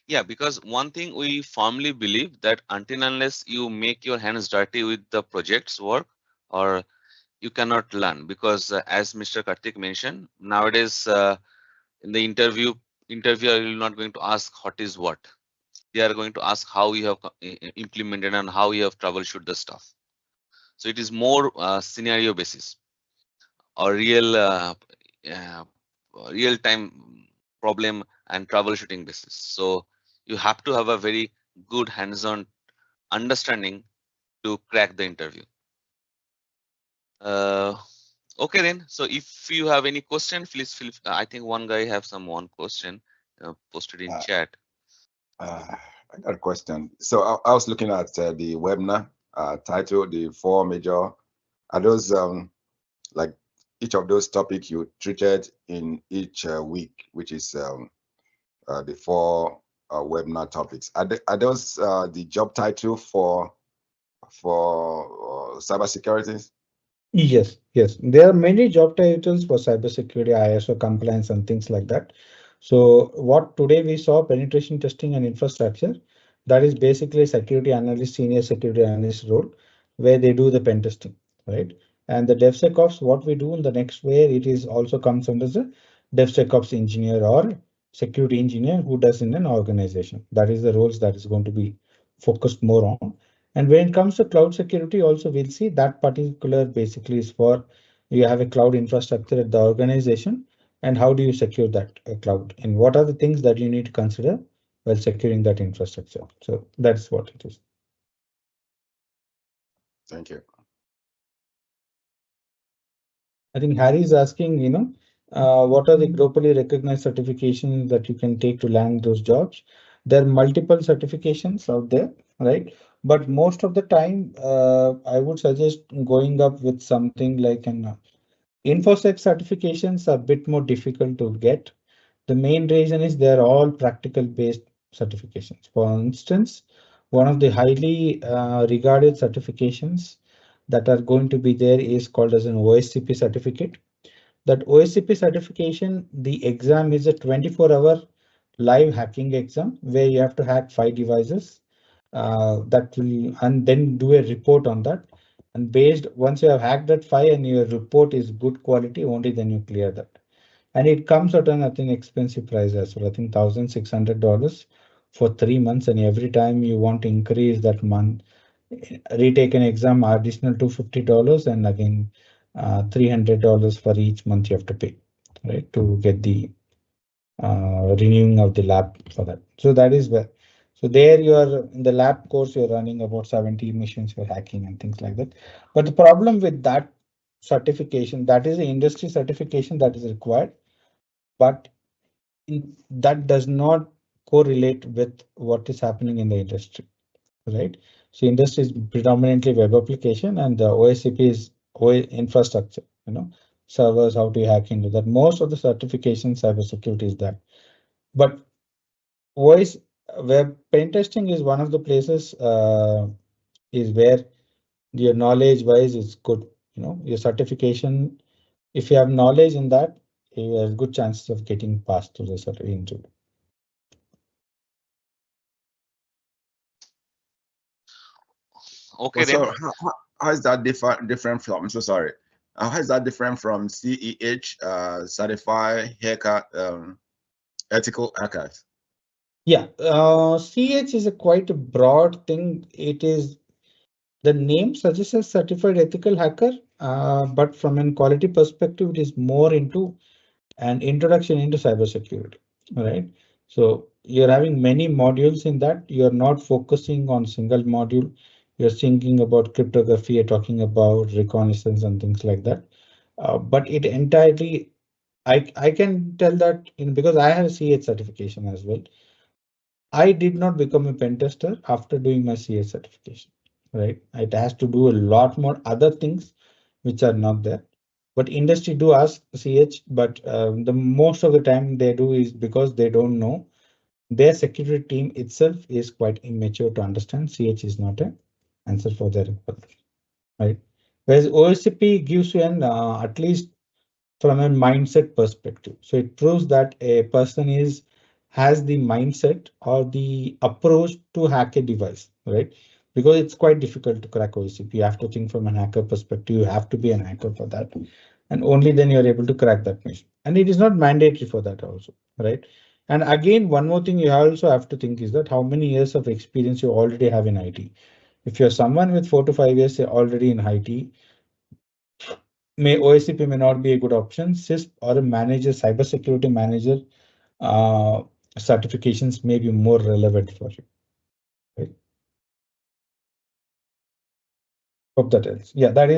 [SPEAKER 1] Yeah, because one thing we firmly believe that until unless you make your hands dirty with the project's work, or you cannot learn, because as Mr. Karthik mentioned, nowadays in the interviewer will not going to ask what is what. They are going to ask how you have implemented and how you have troubleshoot the stuff. So it is more scenario basis or real time problem and troubleshooting basis. So you have to have a very good hands-on understanding to crack the interview. Okay then. So if you have any question, please feel. I think one guy have one question posted in chat.
[SPEAKER 6] I got a question. So I was looking at the webinar title, the 4 major. Are those like each of those topics you treated in each week, which is the 4 webinar topics. Are those the job title for cybersecurity?
[SPEAKER 2] Yes, yes. There are many job titles for cybersecurity, ISO compliance, and things like that. So what today we saw penetration testing and infrastructure, that is basically security analyst, senior security analyst role, where they do the pen testing, right? And the DevSecOps, what we do in the next where it is also comes under the DevSecOps engineer or security engineer who does in an organization. That is the roles that is going to be focused more on. And when it comes to cloud security, also we'll see that particular basically is for you have a cloud infrastructure at the organization and how do you secure that cloud and what are the things that you need to consider while securing that infrastructure. So that's what it is.
[SPEAKER 6] Thank you.
[SPEAKER 2] I think Harry is asking, what are the globally recognized certifications that you can take to land those jobs? There are multiple certifications out there, right? But most of the time, I would suggest going up with something like an InfoSec certifications are a bit more difficult to get. The main reason is they're all practical based certifications. For instance, one of the highly regarded certifications that are going to be there is called as an OSCP certificate. That OSCP certification, the exam is a 24-hour live hacking exam where you have to hack 5 devices that will and then do a report on that. And based once you have hacked that 5 and your report is good quality, only then you clear that. And it comes at an expensive price as well. I think $1,600 for 3 months. And every time you want to increase that month, retake an exam, additional $250, and again $300 for each month you have to pay, right, to get the renewing of the lab for that. So that is where. So there you are in the lab course, you're running about 70 machines for hacking and things like that. But the problem with that certification, that is the industry certification that is required, but that does not correlate with what is happening in the industry, right? So industry is predominantly web application and the OSCP is infrastructure, servers, how to hack into that. Most of the certification cybersecurity is that. But voice web pen testing is one of the places is where your knowledge wise is good. Your certification, if you have knowledge in that, you have good chances of getting passed through the interview.
[SPEAKER 1] Okay,
[SPEAKER 6] So
[SPEAKER 1] then.
[SPEAKER 6] how is that different from? I'm so sorry. How is that different from CEH, certified hacker, ethical hackers?
[SPEAKER 2] Yeah, CH is a quite a broad thing. It is the name suggests a certified ethical hacker, but from a quality perspective, it is more into an introduction into cybersecurity, right? So you're having many modules in that. You're not focusing on single module. You're thinking about cryptography, you're talking about reconnaissance and things like that. But it entirely, I can tell that because I have a CH certification as well. I did not become a pen tester after doing my CH certification, right? It has to do a lot more other things which are not there. But industry do ask CH, but the most of the time they do is because they don't know. Their security team itself is quite immature to understand CH is not an answer for their requirement, right? Whereas OSCP gives you an at least from a mindset perspective. So it proves that a person has the mindset or the approach to hack a device, right? Because it's quite difficult to crack OSCP. You have to think from a hacker perspective. You have to be an hacker for that, and only then you're able to crack that machine. And it is not mandatory for that also, right? And again, one more thing you also have to think is that how many years of experience you already have in IT. If you're someone with 4 to 5 years already in IT, OSCP may not be a good option. CISP or a manager, cybersecurity manager uh, certifications may be more relevant for you. Right? Hope that helps. Yeah, that is.